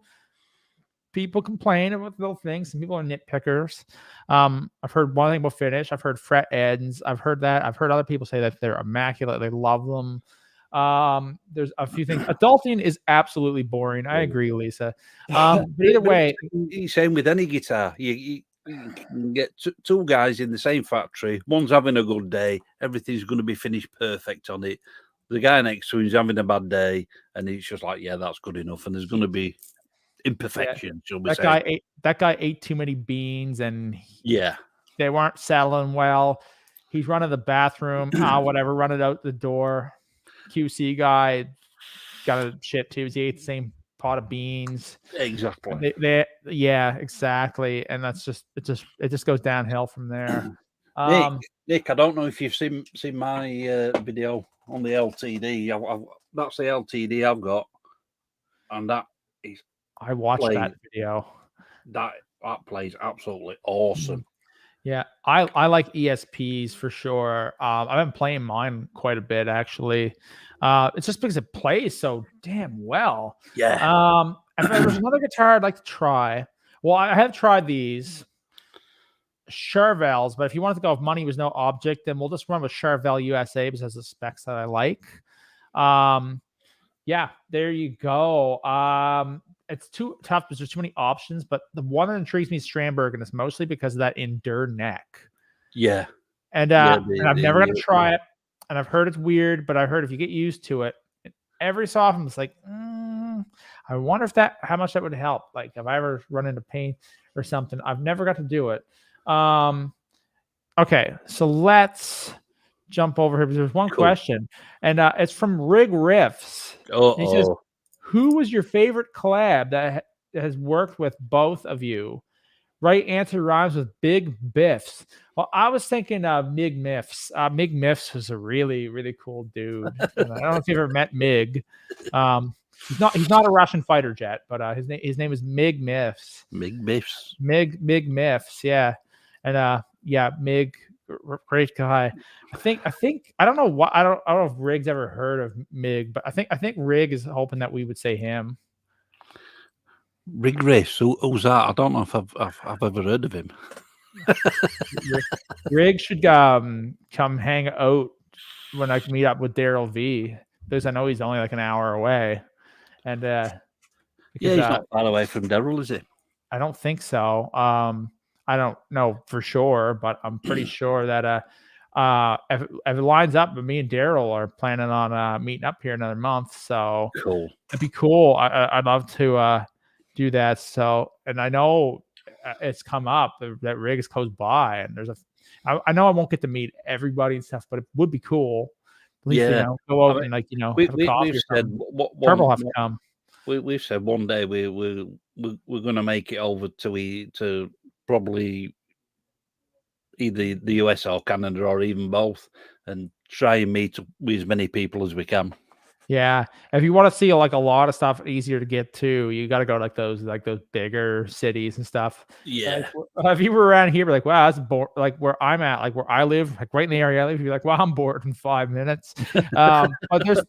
people complain about little things. Some people are nitpickers. I've heard one thing about finish. I've heard fret ends. I've heard that. I've heard other people say that they're immaculate. They love them. There's a few things. Adulting is absolutely boring. I agree, Lisa. But either way, same with any guitar. You can get two guys in the same factory. One's having a good day. Everything's going to be finished perfect on it. The guy next to him is having a bad day, and he's just like, "Yeah, that's good enough." And there's going to be imperfection. That guy ate too many beans, and they weren't settling well. He's running the bathroom. Whatever, run it out the door. QC guy got a shit too. He ate the same pot of beans. Exactly. Yeah, exactly. And that's it just goes downhill from there. Nick, I don't know if you've seen my video on the LTD. That's the LTD I've got, and that is. I watched that video. That plays absolutely awesome. Yeah, I like ESPs for sure. I've been playing mine quite a bit actually. It's just because it plays so damn well. Yeah. If there's another guitar I'd like to try. Well, I have tried these Charvels, but if you wanted to go if money was no object, then we'll just run with Charvel USA because it has the specs that I like. Yeah, there you go. It's too tough because there's too many options, but the one that intrigues me is Strandberg, and it's mostly because of that Endure neck. Yeah. And I've never got to try it, and I've heard it's weird, but I've heard if you get used to it, every so often it's like, I wonder how much that would help. Like if I ever run into pain or something, I've never got to do it. Okay, so let's jump over here because there's one question, and it's from Rig Riffs. He says, who was your favorite collab that has worked with both of you? Right answer rhymes with Big Biffs. Well, I was thinking Mig Miffs. Mig Miffs was a really, really cool dude. I don't know if you've ever met Mig. He's not a Russian fighter jet, but his name is Mig Miffs. Mig Miffs. Mig Miffs, yeah. And yeah, Mig, great guy. I don't know what I don't know if Rig's ever heard of Mig, but I think Rig is hoping that we would say him. Rig Riffs, who's that? I don't know if I've ever heard of him. Rig should come hang out when I can meet up with Daryl V, because I know he's only like an hour away. And he's not far away from Daryl, is he? I don't think so. I don't know for sure, but I'm pretty sure that if it lines up, but me and Daryl are planning on meeting up here another month. So cool. It'd be cool. I'd love to do that. So, and I know it's come up that Rig is close by, and I know I won't get to meet everybody and stuff, but it would be cool. At least, go out and have a coffee. We've said Turbo will have to come. We've said one day we're going to make it over to probably either the US or Canada or even both, and try and meet with as many people as we can. Yeah, if you want to see like a lot of stuff easier to get to, you got to go to those bigger cities and stuff. Yeah. If you were around here, be like, wow, that's bored. Like where I'm at, like where I live, like right in the area I live, you're like, wow, I'm bored in 5 minutes. But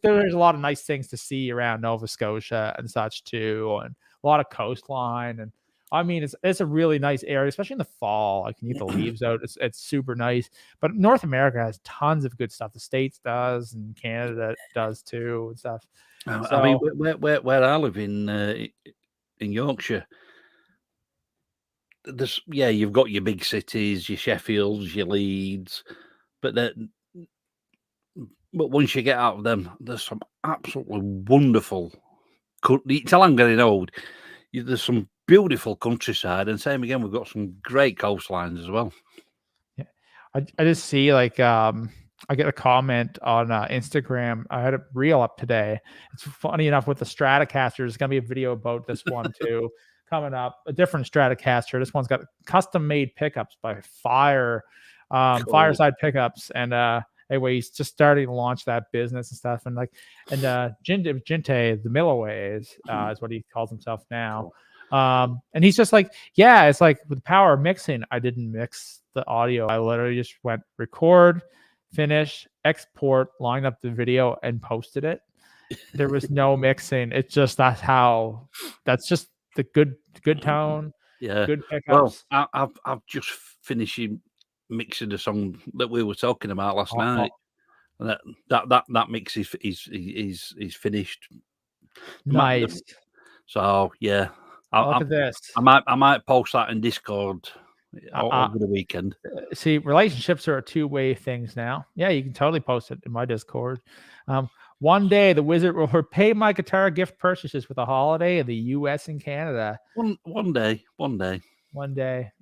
there's a lot of nice things to see around Nova Scotia and such too, and a lot of coastline. And I mean, it's a really nice area, especially in the fall. Like, you get the leaves out. It's super nice. But North America has tons of good stuff. The States does, and Canada does too, and stuff. I mean, where I live in Yorkshire, you've got your big cities, your Sheffields, your Leeds, but once you get out of them, there's some absolutely wonderful. Till I'm getting old, there's some beautiful countryside, and same again, we've got some great coastlines as well. Yeah, I just see like I get a comment on Instagram. I had a reel up today. It's funny enough with the Stratocaster. There's gonna be a video about this one too, coming up. A different Stratocaster. This one's got custom made pickups by Fireside Pickups, and anyway, he's just starting to launch that business and stuff, and Jinte the Milliways is what he calls himself now. And he's just like, yeah, it's like with the power of mixing, I didn't mix the audio. I literally just went record, finish, export, lined up the video, and posted it. There was no mixing. It's just that's just the good tone. Yeah. Good pickups. Well, I've just finished mixing the song that we were talking about last night. And that mix is finished. Nice. So yeah. Look at this. I might post that in Discord over the weekend. See, relationships are a two-way things now. Yeah, you can totally post it in my Discord. One day, the wizard will repay my guitar gift purchases with a holiday in the U.S. and Canada. One day.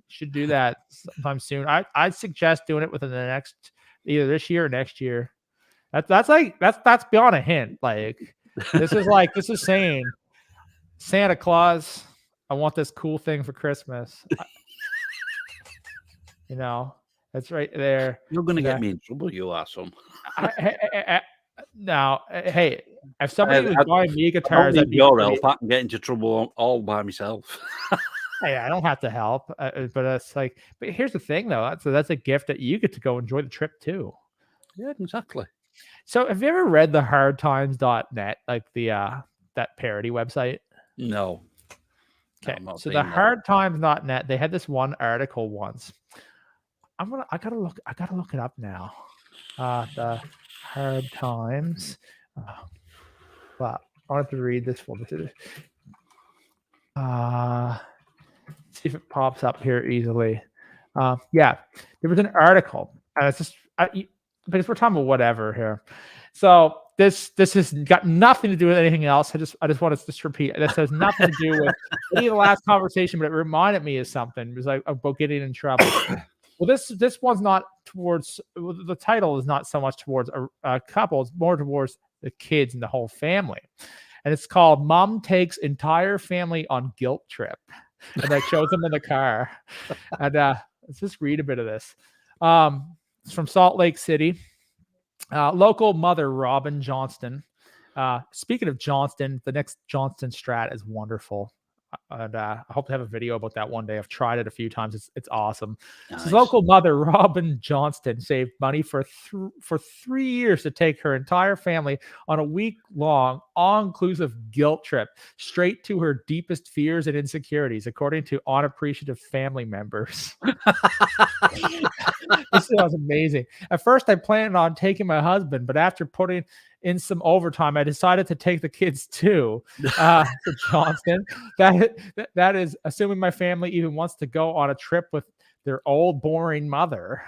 Should do that sometime soon. I'd suggest doing it within the next either this year or next year. That's beyond a hint. Like this is saying, Santa Claus, I want this cool thing for Christmas. That's right there. You're going to get me in trouble, you asshole. Now, hey, if somebody was buying me guitars, I can get into trouble all by myself. Hey, I don't have to help, but it's like. But here's the thing, though. That's a gift that you get to go enjoy the trip too. Yeah, exactly. So, have you ever read the hardtimes.net, like that parody website? No. Okay, so the hardtimes.net, they had this one article once. I gotta look it up now. The Hard Times. But I wanted to read this one. See if it pops up here easily. Yeah, there was an article, and it's just because we're talking about whatever here. So this has got nothing to do with anything else. I just want to just repeat. This has nothing to do with any of the last conversation, but it reminded me of something. It was like about getting in trouble. Well, this one's not towards the title is not so much towards a couple. It's more towards the kids and the whole family, and it's called "Mom Takes Entire Family on Guilt Trip," and that shows them in the car. And let's just read a bit of this. It's from Salt Lake City. Local mother Robin Johnston. Speaking of Johnston, the next Johnston Strat is wonderful. And I hope to have a video about that one day. I've tried it a few times. It's awesome. Nice. So local mother Robin Johnston saved money for 3 years to take her entire family on a week-long, all-inclusive guilt trip straight to her deepest fears and insecurities, according to unappreciative family members. This was amazing. At first, I planned on taking my husband, but after putting in some overtime, I decided to take the kids too. To Johnston, that is assuming my family even wants to go on a trip with their old boring mother.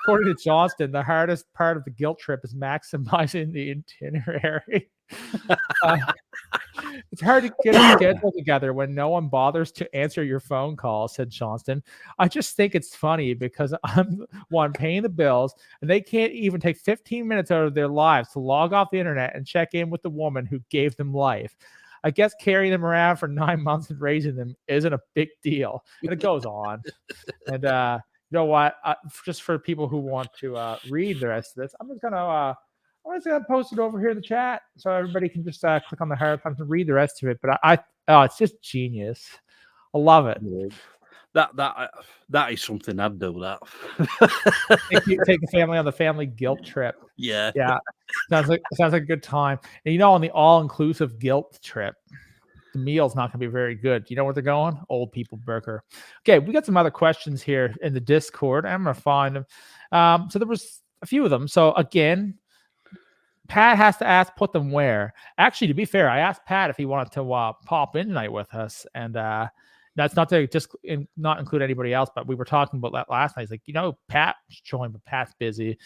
According to Johnston, the hardest part of the guilt trip is maximizing the itinerary. It's hard to get a schedule together when no one bothers to answer your phone call, said Johnston. I just think it's funny because I'm one paying the bills and they can't even take 15 minutes out of their lives to log off the internet and check in with the woman who gave them life. I guess carrying them around for 9 months and raising them isn't a big deal. And it goes on. And you know what? Just for people who want to read the rest of this, I'm just gonna post it over here in the chat so everybody can just click on the Hard Times and read the rest of it. But it's just genius. I llove it. That is something I'd do. That take the family on the family guilt trip. Yeah. Sounds like a good time. And on the all-inclusive guilt trip, the meal's not going to be very good. Do you know where they're going? Old People Burger. Okay, we got some other questions here in the Discord. I'm going to find them. So there was a few of them. So again, Pat has to put them where. Actually, to be fair, I asked Pat if he wanted to pop in tonight with us, and that's not to just not include anybody else, but we were talking about that last night. He's like, Pat joined, but Pat's busy.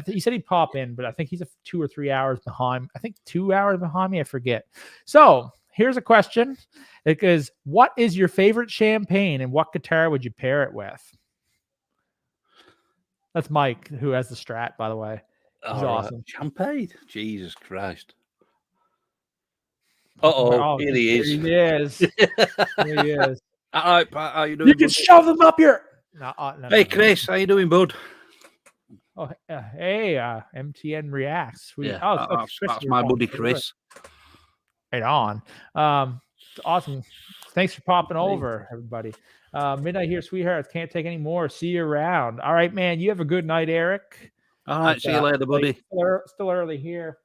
He said he'd pop in, but I think he's 2 or 3 hours behind. I think 2 hours behind me. I forget. So here's a question. It goes, what is your favorite champagne and what guitar would you pair it with? That's Mike, who has the Strat, by the way. He's awesome. Champagne? Jesus Christ. Uh-oh, here he is. Here he is. Here he is. All right, Pat, how you doing, You can buddy? shove them up here. No, Hey, Chris, how you doing, bud? Oh, hey, MTN Reacts. Sweet. Yeah, that's my buddy, Chris. Right on. Awesome. Thanks for popping over, everybody. Midnight here, sweethearts. Can't take any more. See you around. All right, man. You have a good night, Eric. All right, see you later, buddy. Still early here.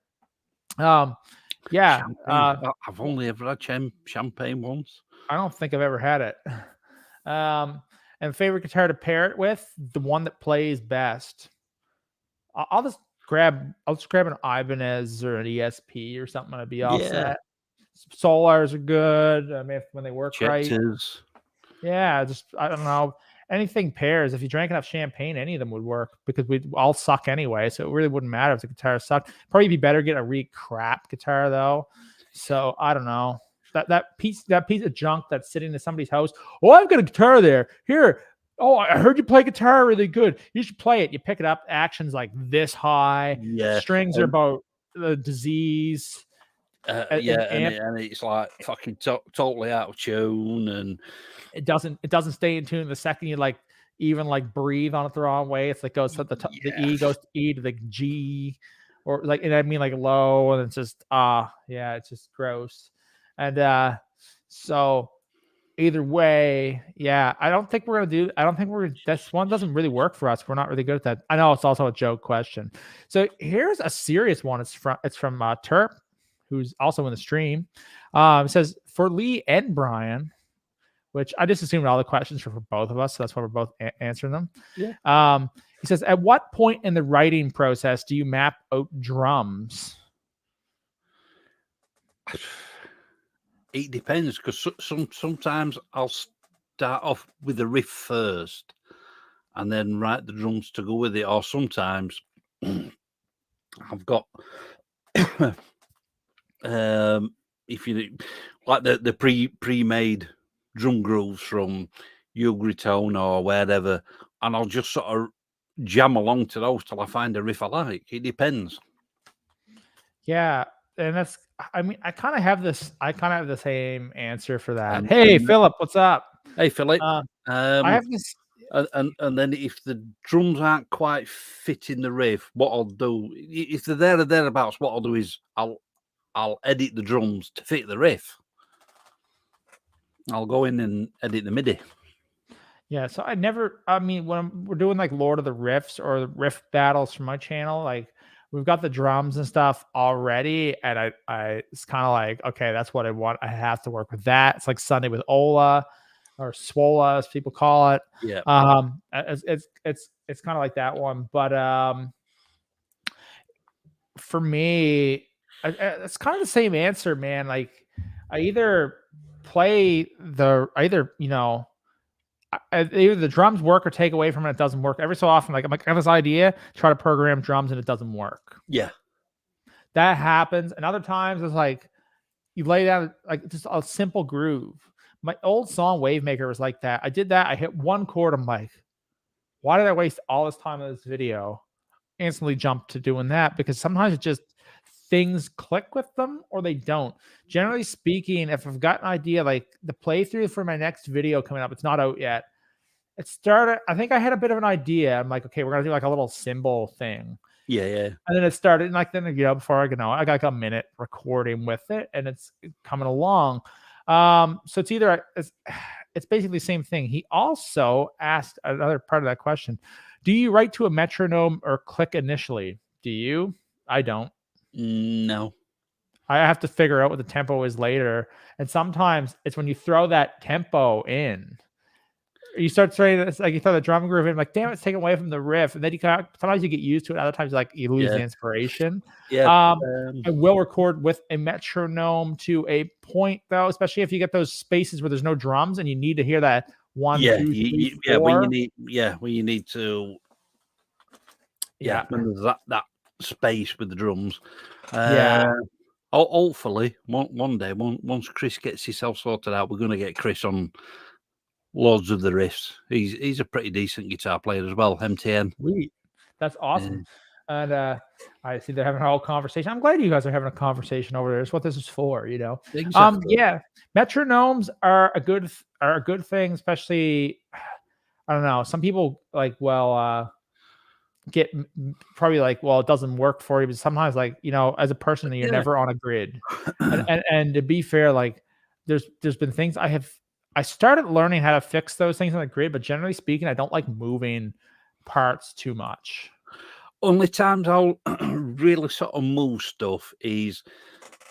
Yeah. I've only ever had champagne once. I don't think I've ever had it. And favorite guitar to pair it with, the one that plays best. I'll just grab an Ibanez or an ESP or something. I'd be all set. Solars are good. I mean, when they work right. Yeah, I don't know. Anything pairs. If you drank enough champagne, any of them would work because we'd all suck anyway. So it really wouldn't matter if the guitar sucked. Probably be better getting a really crap guitar though. So I don't know. That piece of junk that's sitting in somebody's house. Oh, I've got a guitar there. Here. Oh, I heard you play guitar really good. You should play it. You pick it up. Action's like this high. Yeah. Strings are about the disease. And it's like fucking totally out of tune, and it doesn't stay in tune the second you even breathe on it the wrong way. It's like goes to the E goes to E to the G, or low, and it's just it's just gross. And so either way, I don't think this one doesn't really work for us. We're not really good at that. I know it's also a joke question. So here's a serious one. It's from Terp, who's also in the stream. It says, for Lee and Brian, which I just assumed all the questions were for both of us, so that's why we're both answering them. Yeah. He says, at what point in the writing process do you map out drums? It depends, because sometimes I'll start off with the riff first and then write the drums to go with it, or sometimes I've got if you like the pre-made drum grooves from Ugritone or wherever, and I'll just sort of jam along to those till I find a riff I like. It depends. Yeah, and that's, I mean, I kind of have the same answer for that. Hey, Philip, what's up? Hey, Philip. I have this. And then if the drums aren't quite fitting the riff, what I'll do, if they're there or thereabouts, what I'll do is I'll edit the drums to fit the riff. I'll go in and edit the MIDI. Yeah, so when we're doing Lord of the Riffs or the riff battles from my channel, we've got the drums and stuff already, and I it's kind of like, okay, that's what I want. I have to work with that. It's like Sunday with Ola, or Swola, as people call it. Yeah. It's kind of like that one, but for me, it's kind of the same answer, man. I either either the drums work or take away from it. It doesn't work every so often. I have this idea, try to program drums, and it doesn't work. Yeah, that happens. And other times it's you lay down just a simple groove. My old song Wavemaker was like that. I did that. I hit one chord. I'm like, why did I waste all this time in this video? Instantly jumped to doing that, because sometimes it just things click with them or they don't. Generally speaking, if I've got an idea, the playthrough for my next video coming up, it's not out yet. It started, I think I had a bit of an idea. I'm like, okay, we're gonna do a little cymbal thing. Yeah. And then it started, and before I know, I got a minute recording with it, and it's coming along. So it's either it's basically the same thing. He also asked another part of that question: do you write to a metronome or click initially? Do you? I don't. No. I have to figure out what the tempo is later, and sometimes it's when you throw that tempo in. You start throwing this, you throw the drum groove in, damn, it's taken away from the riff, and then sometimes you get used to it. Other times, you lose the inspiration. Yeah. I will record with a metronome to a point, though, especially if you get those spaces where there's no drums and you need to hear that 1, 2, 3, 4. When you need to. Yeah, when there's that space with the drums. Hopefully, one day, once Chris gets himself sorted out, we're going to get Chris on loads of the riffs. He's a pretty decent guitar player as well. MTN. Sweet. That's awesome. And I see they're having a whole conversation. I'm glad you guys are having a conversation over there. It's what this is for, you know. Exactly. Yeah, metronomes are a good thing, especially I don't know. Some people like, get probably like, well, it doesn't work for you, but sometimes, like, you know, as a person, you're Yeah. never on a grid. And to be fair, like, there's been things I started learning how to fix those things on the grid, but generally speaking, I don't like moving parts too much. Only times I'll really sort of move stuff is,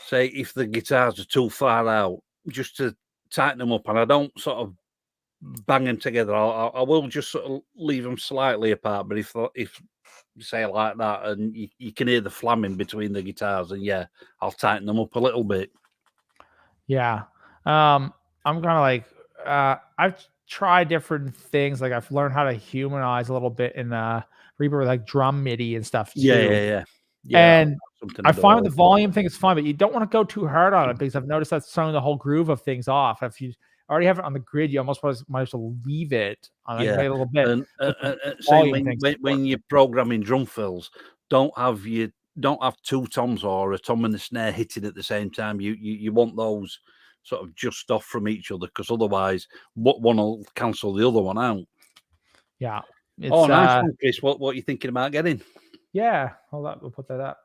say, if the guitars are too far out, just to tighten them up, and I don't sort of bang them together. I will just sort of leave them slightly apart. But if say like that, and you can hear the flamming between the guitars, and yeah, I'll tighten them up a little bit. Yeah. I'm kind of like, I've tried different things. Like, I've learned how to humanize a little bit in Reaper with like drum MIDI and stuff too. Yeah. And Something I I do find all the the volume thing is fine, but you don't want to go too hard on it because I've noticed that's throwing the whole groove of things off. If you already have it on the grid, you almost might as well leave it on Yeah, a little bit. and With the same volume things important. when you're programming drum fills, don't have two toms or a tom and a snare hitting at the same time. You want those sort of just off from each other, because otherwise, one will cancel the other one out. Yeah, Oh, it's nice one, Chris. What are you thinking about getting? yeah. Hold up, we'll put that up.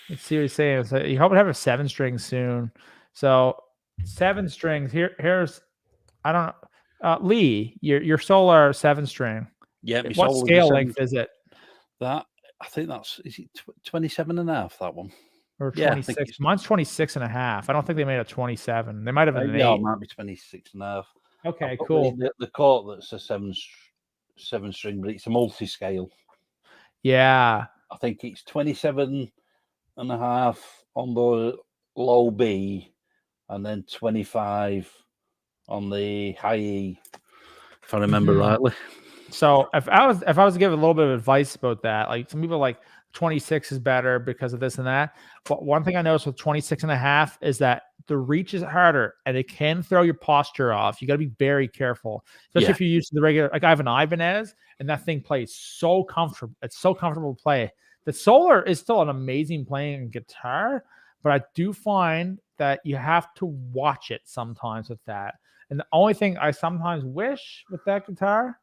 Let's see what he's saying. So you hope to have a 7-string soon. So 7 strings. Here's I don't know. Lee, your Solar 7-string. Yeah, my What Solar scale 7. length is it? That I think is it 27 and a half, that one? Or Yeah, I 26? think it's, Mine's 26 and a half. I don't think they made a 27. They might have an yeah, 8. it might be 26 and a half. Okay, I've got cool. The chord that's a 7 string, but it's a multi-scale. Yeah. I think it's 27 and a half on the low B, and then 25 on the high E, if I remember rightly. So if I was to give a little bit of advice about that, like, some people are like 26 is better because of this and that. But one thing I noticed with 26 and a half is that the reach is harder and it can throw your posture off. You got to be very careful, especially if you're used to the regular. Like, I have an Ibanez and that thing plays so comfortable. It's so comfortable to play. The Solar is still an amazing playing guitar, but I do find that you have to watch it sometimes with that. And the only thing I sometimes wish with that guitar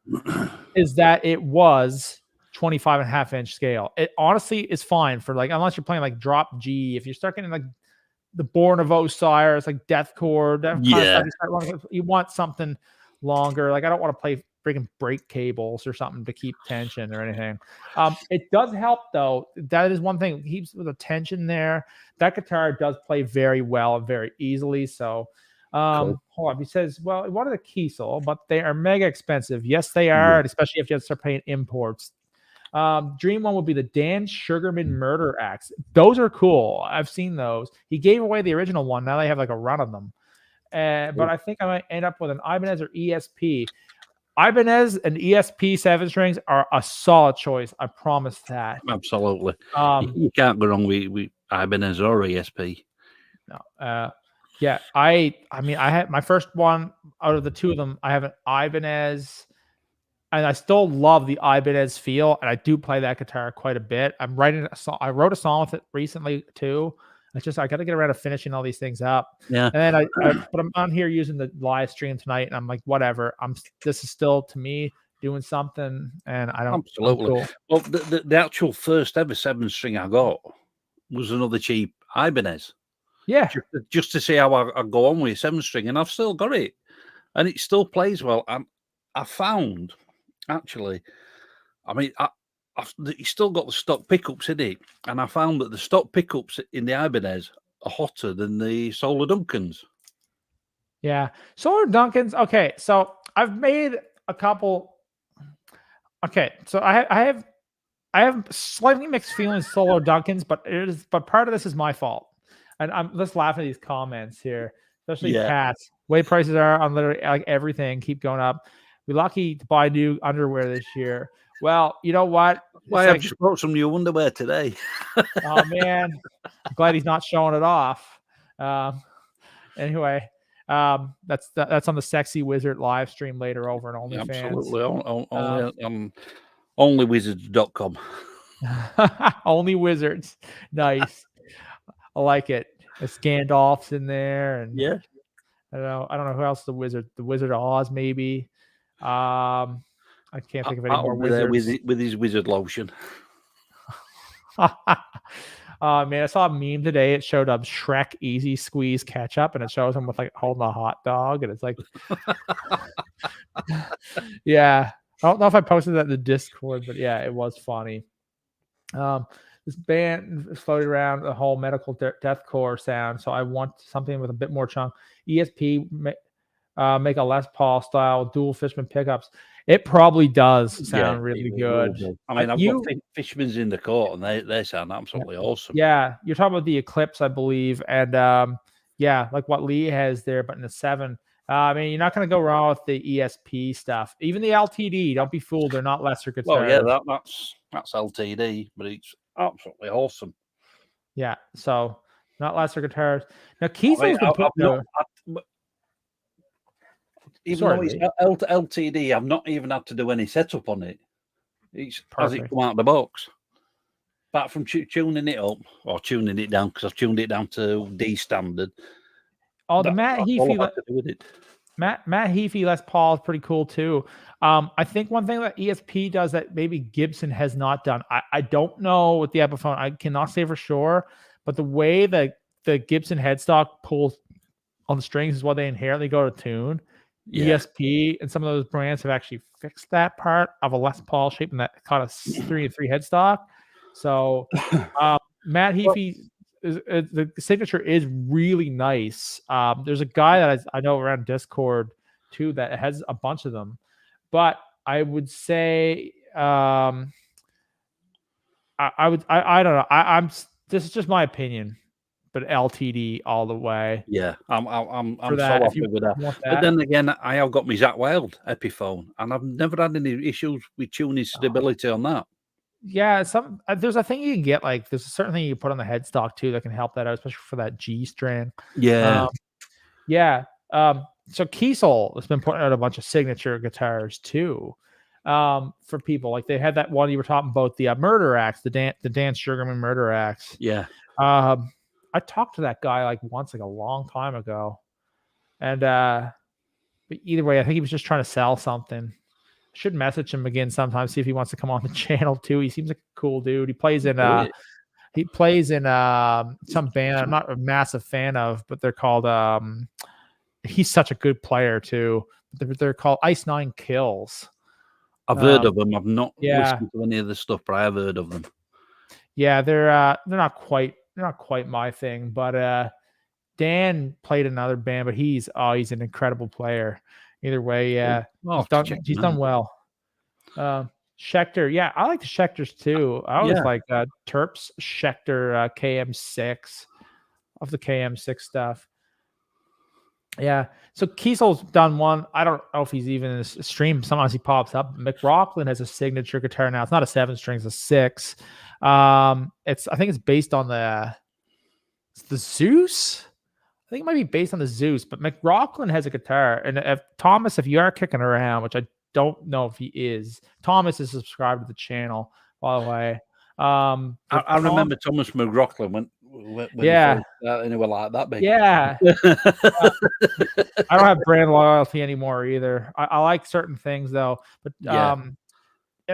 is that it was 25 and a half inch scale. It honestly is fine for, like, unless you're playing like drop G. If you're stuck in like the Born of Osiris, like deathcore, that kind of stuff, you want something longer. Like, I don't want to play freaking brake cables or something to keep tension or anything. It does help though. That is one thing. It keeps the tension there. That guitar does play very well and very easily. So hold on. He says, well, what are the Kiesel, but they are mega expensive. Yes, they are, especially if you have to start paying imports. Dream one would be the Dan Sugarman Murder Axe. Those are cool. I've seen those. He gave away the original one. Now they have like a run of them. But I think I might end up with an Ibanez or ESP. Ibanez and ESP 7 strings are a solid choice. I promise that. Absolutely. You can't go wrong with Ibanez or ESP. No. Yeah. I mean, I had my first one out of the two of them. I have an Ibanez, and I still love the Ibanez feel, and I do play that guitar quite a bit. I'm writing a song. I wrote a song with it recently too. It's just I got to get around to finishing all these things up. Yeah. And then but I'm on here using the live stream tonight, and I'm like, whatever. This is still, to me, doing something, and I don't. Absolutely. Cool. Well, the actual first ever 7 string I got was another cheap Ibanez. Yeah. Just to see how I go on with a 7 string, and I've still got it, and it still plays well. And I found, actually, I mean, it's still got the stock pickups in it, and I found that the stock pickups in the Ibanez are hotter than the Solar Duncans. Yeah, Solar Duncans. Okay, so I've made a couple. Okay, so I have slightly mixed feelings Solar Duncans, but part of this is my fault. And I'm let's laugh at these comments here, especially Pat's. Way prices are on literally like everything keep going up. We're lucky to buy new underwear this year. Well, you know what? Well, I've just bought some new underwear today. Oh man, I'm glad he's not showing it off. Anyway, That's on the Sexy Wizard live stream later over on OnlyFans. Absolutely. Onlywizards.com. Only Wizards. Nice. I like it. It's Gandalf's in there, and Yeah. I don't know who else. The Wizard of Oz, maybe. I can't think of any more wizards. With his wizard lotion. Man, I saw a meme today. It showed up Shrek Easy Squeeze Ketchup, and it shows him with like holding a hot dog, and it's like, yeah. I don't know if I posted that in the Discord, but yeah, it was funny. This band is floating around the whole medical deathcore sound, so I want something with a bit more chunk. ESP make a Les Paul style dual Fishman pickups. It probably does sound really good. I mean, I've got Fishman's in the court, and they sound absolutely awesome. Yeah, you're talking about the Eclipse, I believe, and yeah, like what Lee has there, but in the 7. I mean, you're not going to go wrong with the ESP stuff. Even the LTD, don't be fooled; they're not lesser guitars. Well, yeah, that's LTD, but it's absolutely awesome. Yeah, so not lesser guitars. Now, Kiesel's even though it's LTD, I've not even had to do any setup on it. It's as it come out of the box. Apart from tuning it up or tuning it down, because I've tuned it down to D standard. Oh, the Matt Heafy Les Paul is pretty cool too. I think one thing that ESP does that maybe Gibson has not done, I don't know with the Epiphone, I cannot say for sure, but the way that the Gibson headstock pulls on the strings is what they inherently go to tune. Yeah. ESP and some of those brands have actually fixed that part of a Les Paul shape and that kind of 3-3 headstock. So Matt Heafy, the signature is really nice. There's a guy that I know around Discord too that has a bunch of them, but I would say I don't know. This is just my opinion, but LTD all the way. Yeah, I'm so happy with that. But then again, I have got my Zach Wild Epiphone, and I've never had any issues with tuning stability on that. Yeah, there's a thing you can get, like there's a certain thing you put on the headstock too that can help that out, especially for that G string. Yeah. So Kiesel has been putting out a bunch of signature guitars too. For people. Like they had that one you were talking about, the Murder Axe, the Dan Sugarman Murder Axe. Yeah. I talked to that guy like once, like a long time ago. And but either way, I think he was just trying to sell something. Should message him again sometime, see if he wants to come on the channel too. He seems like a cool dude. He plays in some band I'm not a massive fan of, but they're called he's such a good player too. They're called Ice 9 Kills. I've heard of them. I've not listened to any of the stuff, but I have heard of them. Yeah, they're not quite my thing, but Dan played another band, but he's an incredible player. Either way, yeah, he's done well. Schecter, yeah, I like the Schecters too. I always like Terps Schecter KM6 of the KM6 stuff. Yeah, so Kiesel's done one. I don't know if he's even in a stream. Sometimes he pops up. McRockland has a signature guitar now. It's not a 7-string, it's a 6. I think it's based on the Zeus. I think it might be based on the Zeus, but McRockland has a guitar. And if you are kicking around, which I don't know if he is, Thomas is subscribed to the channel, by the way. I remember Thomas McRockland when anywhere like that big. Yeah. I don't have brand loyalty anymore either. I like certain things though, but I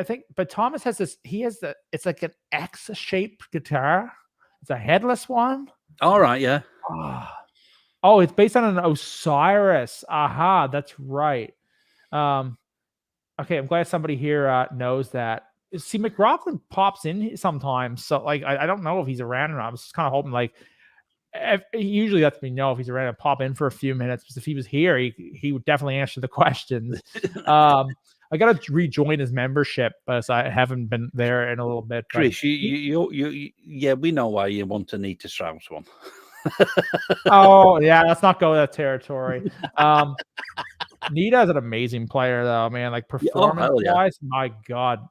think, but Thomas has this. It's like an X-shaped guitar. It's a headless one. All right, yeah. Oh, it's based on an Osiris. Aha, that's right. Okay, I'm glad somebody here knows that. See, McRockland pops in sometimes, so like I don't know if he's around or not. I was just kind of hoping like he usually lets me know if he's around and pop in for a few minutes. Because if he was here, he would definitely answer the questions. I gotta rejoin his membership, but I haven't been there in a little bit. Chris, yeah, we know why you want a Nita Strauss one. Oh yeah, let's not go that territory. Nita is an amazing player though, man. Like performance wise, my God,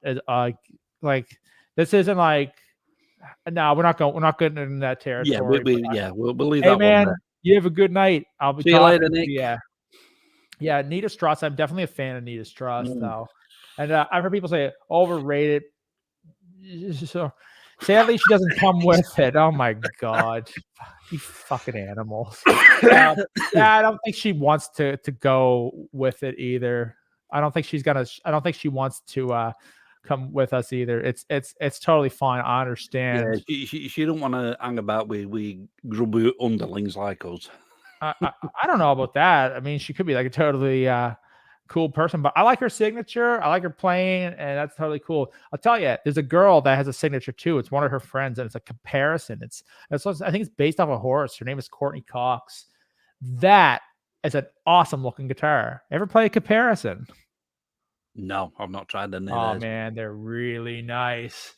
like this isn't like. No, we're not getting in that territory. Yeah, we'll leave hey, that man, one there. You have a good night. I'll be See you talking later, to Nick. you. Yeah, Nita Strauss. I'm definitely a fan of Nita Strauss, though. And I've heard people say overrated. So sadly, she doesn't come with it. Oh my god, you fucking animals. Yeah, I don't think she wants to go with it either. I don't think she's gonna. I don't think she wants to come with us either. It's totally fine. I understand. Yeah, she don't want to hang about with grubby underlings like us. I don't know about that. I mean, she could be like a totally cool person, but I like her signature. I like her playing, and that's totally cool. I'll tell you, there's a girl that has a signature too. It's one of her friends, and it's a comparison. I think it's based off a horse. Her name is Courtney Cox. That is an awesome looking guitar. Ever play a comparison? No, I've not tried any of Oh those. man, they're really nice.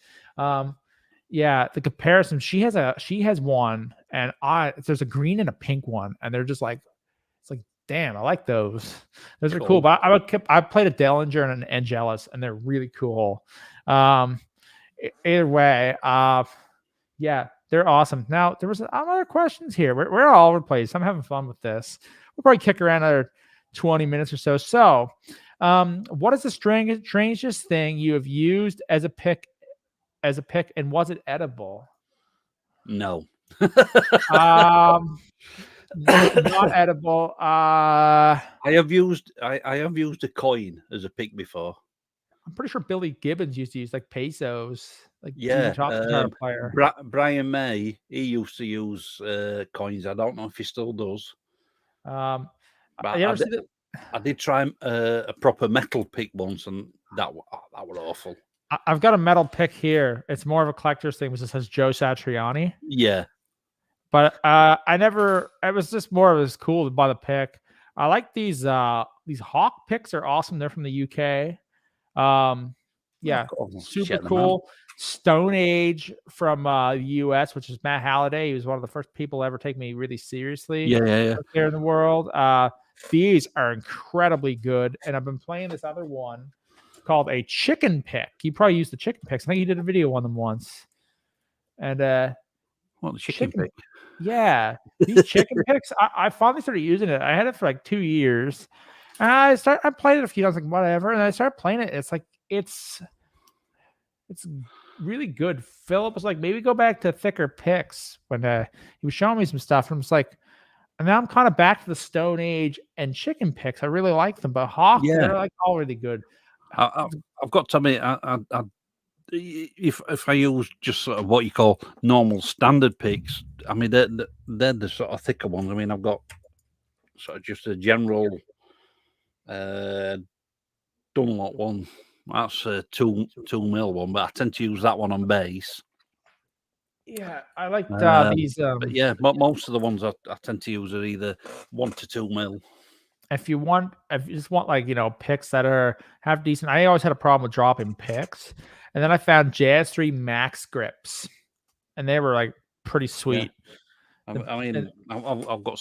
Yeah, the comparison. She has one, and there's a green and a pink one, and they're just like, it's like, damn, I like those. Those are cool. But I played a Dellinger and an Angelus, and they're really cool. Either way, yeah, they're awesome. Now there was other questions here. We're all over the place. I'm having fun with this. We'll probably kick around another 20 minutes or so. So, what is the strangest thing you have used as a pick, and was it edible? No. Not edible. I have used a coin as a pick before. I'm pretty sure Billy Gibbons used to use like pesos. Like Yeah, player. Brian May, he used to use coins. I don't know if he still does. But I did try a proper metal pick once, and that was awful. I've got a metal pick here. It's more of a collector's thing, which says Joe Satriani. Yeah. But it was just more of it was cool to buy the pick. I like these Hawk picks are awesome. They're from the UK. Yeah, super cool. Stone Age from the US, which is Matt Halliday. He was one of the first people to ever take me really seriously. Yeah. There in the world. These are incredibly good. And I've been playing this other one called a chicken pick. You probably used the chicken picks. I think you did a video on them once. And what, the chicken pick? Yeah, these chicken picks. I finally started using it. I had it for like 2 years. And I played it a few times, like whatever, and I started playing it. It's like it's really good. Philip was like, maybe go back to thicker picks when he was showing me some stuff. And I'm just like, and now I'm kind of back to the Stone Age and chicken picks. I really like them, but Hawk, they're like all really good. I've got to admit, if I use just sort of what you call normal standard picks, I mean they're the sort of thicker ones. I mean, I've got sort of just a general Dunlop one. That's a 2 mil one, but I tend to use that one on bass. Yeah, I like these. But yeah, most of the ones I tend to use are either 1 to 2 mil. If you just want like picks that have decent. I always had a problem with dropping picks, and then I found Jazz 3 Max grips, and they were like pretty sweet. Yeah. I mean, I've got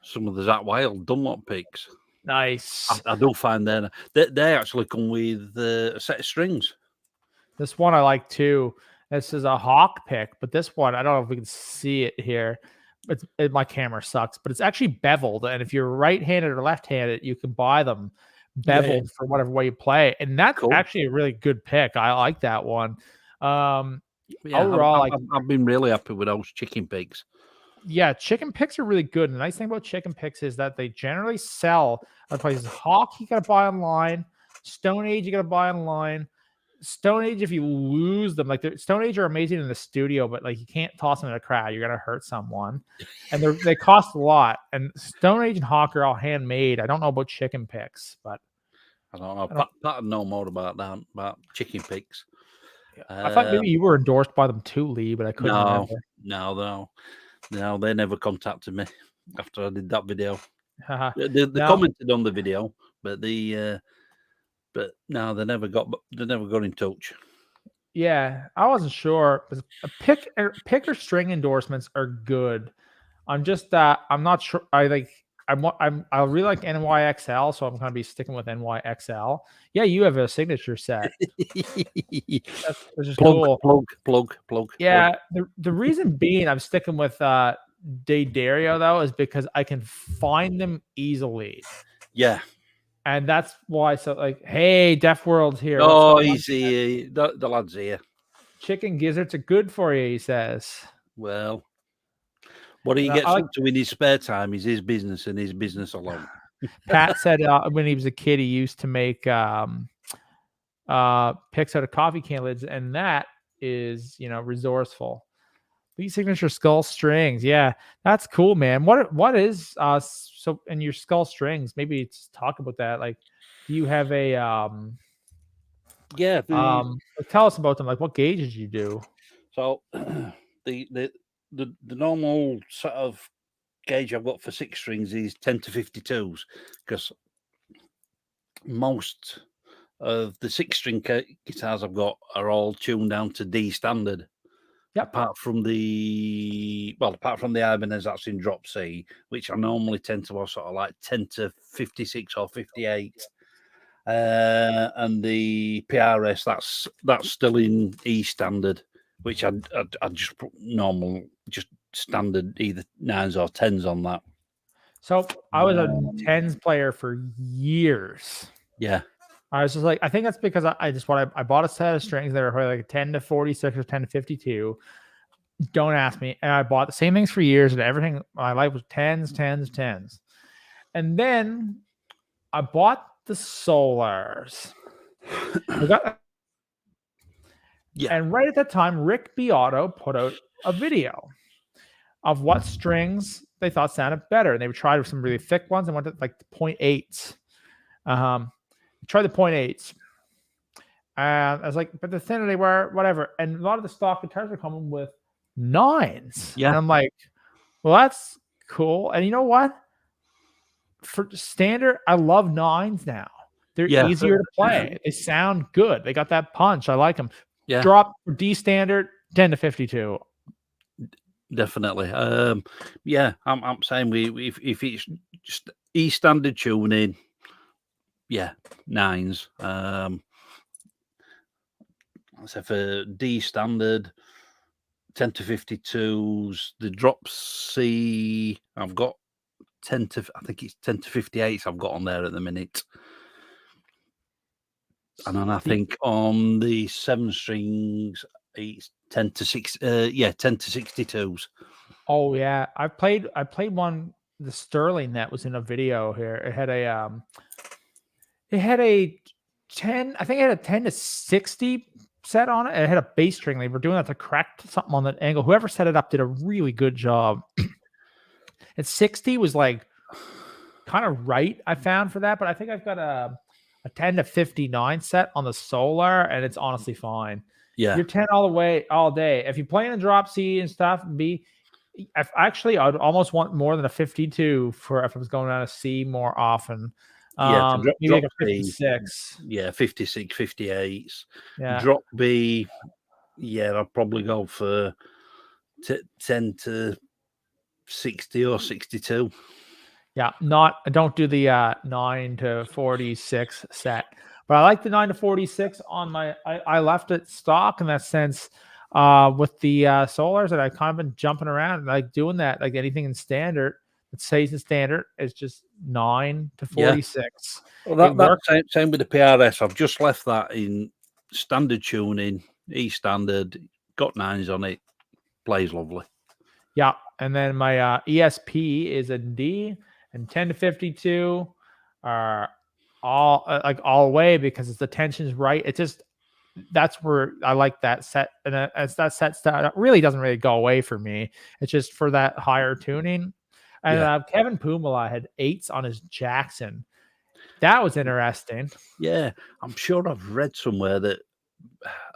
some of the Zach Wild Dunlop picks. Nice. I do find they actually come with a set of strings. This one I like too. This is a Hawk pick, but this one, I don't know if we can see it here. My camera sucks, but it's actually beveled. And if you're right-handed or left-handed, you can buy them beveled for whatever way you play. And that's actually a really good pick. I like that one. Overall, I've been really happy with those chicken picks. Yeah, chicken picks are really good. And the nice thing about chicken picks is that they generally sell at places. Hawk, you got to buy online. Stone Age, you got to buy online. Stone Age, if you lose them, like Stone Age are amazing in the studio, but like you can't toss them in a crowd. You're gonna hurt someone, and they cost a lot. And Stone Age and Hawk are all handmade. I don't know about chicken picks, but I don't know. Pat know more about that, about chicken picks. I thought maybe you were endorsed by them too, Lee, but I couldn't remember. No, they never contacted me after I did that video. They commented on the video, but But no, they never got in touch. Yeah, I wasn't sure. Pick or string endorsements are good. I'm just I'm not sure. I really like NYXL, so I'm gonna be sticking with NYXL. Yeah, you have a signature set. That's just cool. Plug. Yeah, the reason being I'm sticking with D'Addario though is because I can find them easily. Yeah. And that's why. So like, hey, Deaf World's here. What's Oh, going on? he's here. The lad's here. Chicken gizzards are good for you, he says. Well, what he gets like, up to in his spare time is his business and his business alone. Pat said when he was a kid, he used to make picks out of coffee can lids, and that is, resourceful. Lee signature skull strings. Yeah, that's cool, man. What is so in your skull strings? Maybe just talk about that. Like, do you have a Yeah. tell us about them. Like, what gauge did you do? So the normal sort of gauge I've got for 6 strings is 10 to 52s, because most of the 6-string guitars I've got are all tuned down to D standard. Yep. Apart from the Ibanez that's in drop C, which I normally tend to sort of like 10 to 56 or 58. And the PRS that's still in E standard, which I just put normal, just standard, either 9s or 10s on that. So I was a 10s player for years. Yeah. I was just like, I think that's because I bought a set of strings that were probably like 10 to 46 or 10 to 52. Don't ask me. And I bought the same things for years, and everything my life was 10s. And then I bought the Solars. Yeah. And right at that time, Rick Beato put out a video of what strings they thought sounded better. And they would try with some really thick ones and went to like the 0.8s. Try the 0.8s. And I was like, but the thinner they were, whatever. And a lot of the stock guitars were coming with 9s. Yeah. And I'm like, well, that's cool. And you know what? For standard, I love 9s now. They're easier to play. They sound good. They got that punch. I like them. Yeah. Drop for D standard, 10 to 52. Definitely. Yeah, I'm saying if it's just E standard tuning, yeah, 9s. So for D standard, 10 to 52s. The drop C, I've got 10 to 58s I've got on there at the minute. And then I think on the 7 strings, it's 10 to 62s. Oh yeah, I played one, the Sterling, that was in a video here. It had a 10, I think it had a 10 to 60 set on it. It had a bass string. They were doing that to correct something on that angle. Whoever set it up did a really good job. And 60 was like kind of right, I found, for that, but I think I've got a 10 to 59 set on the Solar, and it's honestly fine. Yeah. You're 10 all the way, all day. If you're playing a drop C and stuff, I'd almost want more than a 52 for if I was going down a C more often. Yeah, maybe like a 56. B, yeah, 56, 58s. Yeah. Drop B, yeah, I'll probably go for 10 to 60 or 62. Yeah, I don't do the 9 to 46 set, but I like the 9 to 46 on my. I left it stock in that sense with the Solars, and I kind of been jumping around, like doing that, like anything in standard. It stays in standard. It's just 9 to 46. Yeah. Well, that's same with the PRS. I've just left that in standard tuning, E standard, got 9s on it, plays lovely. Yeah, and then my ESP is a D, and 10 to 52 are all the way, because the tension's right. It's just, that's where I like that set, and as that set that really doesn't really go away for me. It's just for that higher tuning. And Kevin Pumala had 8s on his Jackson. That was interesting. Yeah, I'm sure I've read somewhere that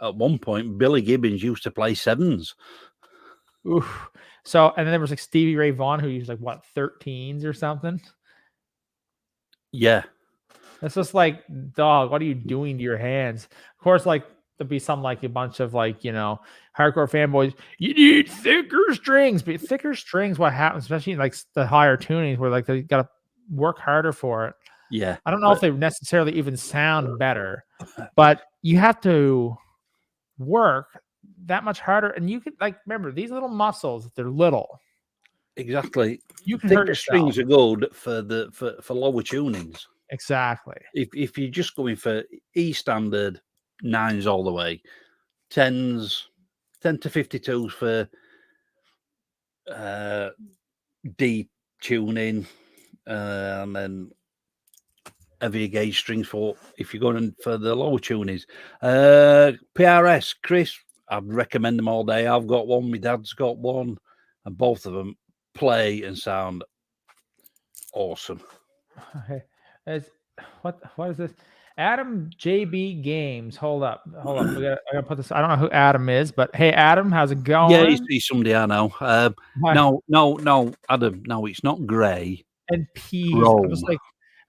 at one point Billy Gibbons used to play 7s. Oof. So, and then there was like Stevie Ray Vaughan, who used like 13s or something. Yeah. It's just like, dog, what are you doing to your hands? Of course, like there'd be some like a bunch of like, hardcore fanboys. You need thicker strings, but thicker strings, what happens, especially like the higher tunings, where like they got to work harder for it. Yeah. I don't know if they necessarily even sound better, but you have to work that much harder. And you can, like, remember, these little muscles, they're little. Exactly. You can Thicker hurt yourself. strings are good for lower tunings. Exactly. If you're just going for E standard, 9s all the way, 10s, 10 to 52s for D tuning, and then heavier gauge strings for if you're going for the lower tunings. PRS, Chris, I'd recommend them all day. I've got one, my dad's got one, and both of them play and sound awesome. Okay. What is this? Adam JB Games. Hold up. I gotta put this. I don't know who Adam is, but hey, Adam, how's it going? Yeah, he's somebody I know. No, Adam. No, it's not grey. And peas. Chrome. I was like,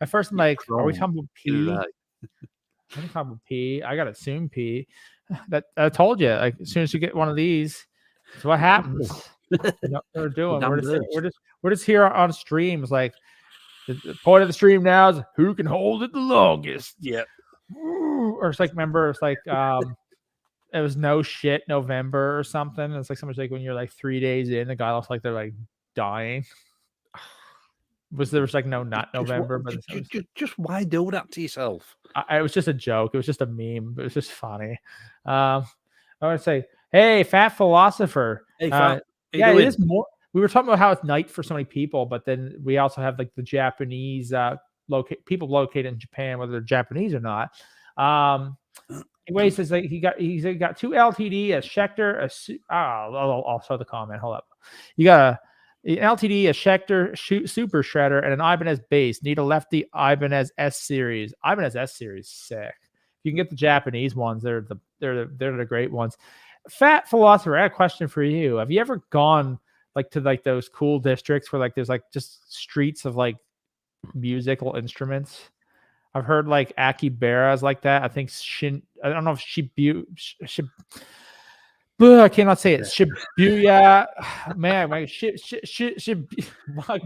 at first I'm like, Chrome. are we talking about pea? Right. I'm talking about pea. I gotta assume pea. That I told you. Like as soon as you get one of these, that's what happens. You know what we're doing. We're just here on streams. Like the point of the stream now is who can hold it the longest. Yeah. Or it's like, remember, it's like it was No Shit November or something. It's like something like when you're like 3 days in, the guy looks like they're like dying. There was like no nut November, but just why do that to yourself? It was just a joke. It was just a meme. It was just funny. I would say, hey, fat philosopher. Hey, fat. Yeah, it is more. We were talking about how it's night for so many people, but then we also have like the Japanese people located in Japan, whether they're Japanese or not. Anyway, he says like he got two LTD, a Schecter, I'll show the comment. Hold up. You got an LTD, a Schecter Super Shredder, and an Ibanez bass. Need a lefty Ibanez S series. Ibanez S series, sick. If you can get the Japanese ones, they're the great ones. Fat philosopher, I had a question for you. Have you ever gone like to like those cool districts where like there's like just streets of like musical instruments? I've heard like Akibara is like that. I think I don't know if I cannot say it. Shibuya, man.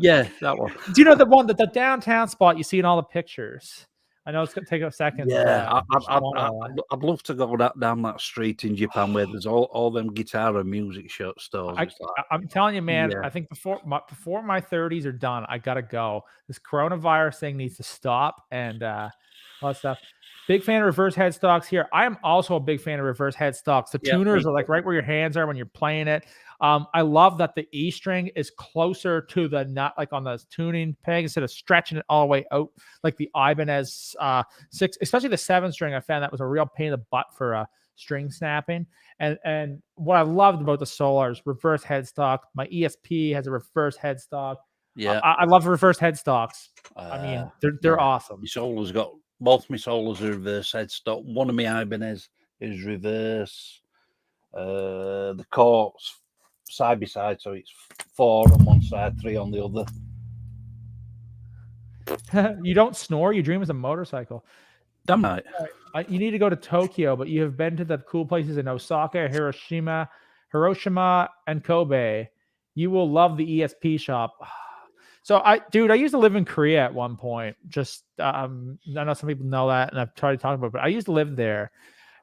Yeah, that one. Do you know the one that the downtown spot you see in all the pictures? I know it's gonna take a second. Yeah, I'd love to go down that street in Japan where there's all them guitar and music stores. I'm telling you, man. Yeah. I think before my 30s are done, I gotta go. This coronavirus thing needs to stop, and all that stuff. Big fan of reverse headstocks here. I am also a big fan of reverse headstocks. The tuners are like right where your hands are when you're playing it. I love that the E string is closer to the nut, like on the tuning peg, instead of stretching it all the way out like the Ibanez 6, especially the 7 string. I found that was a real pain in the butt for string snapping. And what I loved about the Solar is reverse headstock. My ESP has a reverse headstock. Yeah, I love reverse headstocks. I mean, they're awesome. My Solar's got both my Solars are reverse headstock. One of my Ibanez is reverse. The cords side by side, so it's 4 on one side, 3 on the other. You don't snore. You dream as a motorcycle. Damn right. You need to go to Tokyo, but you have been to the cool places in Osaka, Hiroshima, and Kobe. You will love the ESP shop. So I used to live in Korea at one point. Just I know some people know that, and I've tried to talk about it, but I used to live there.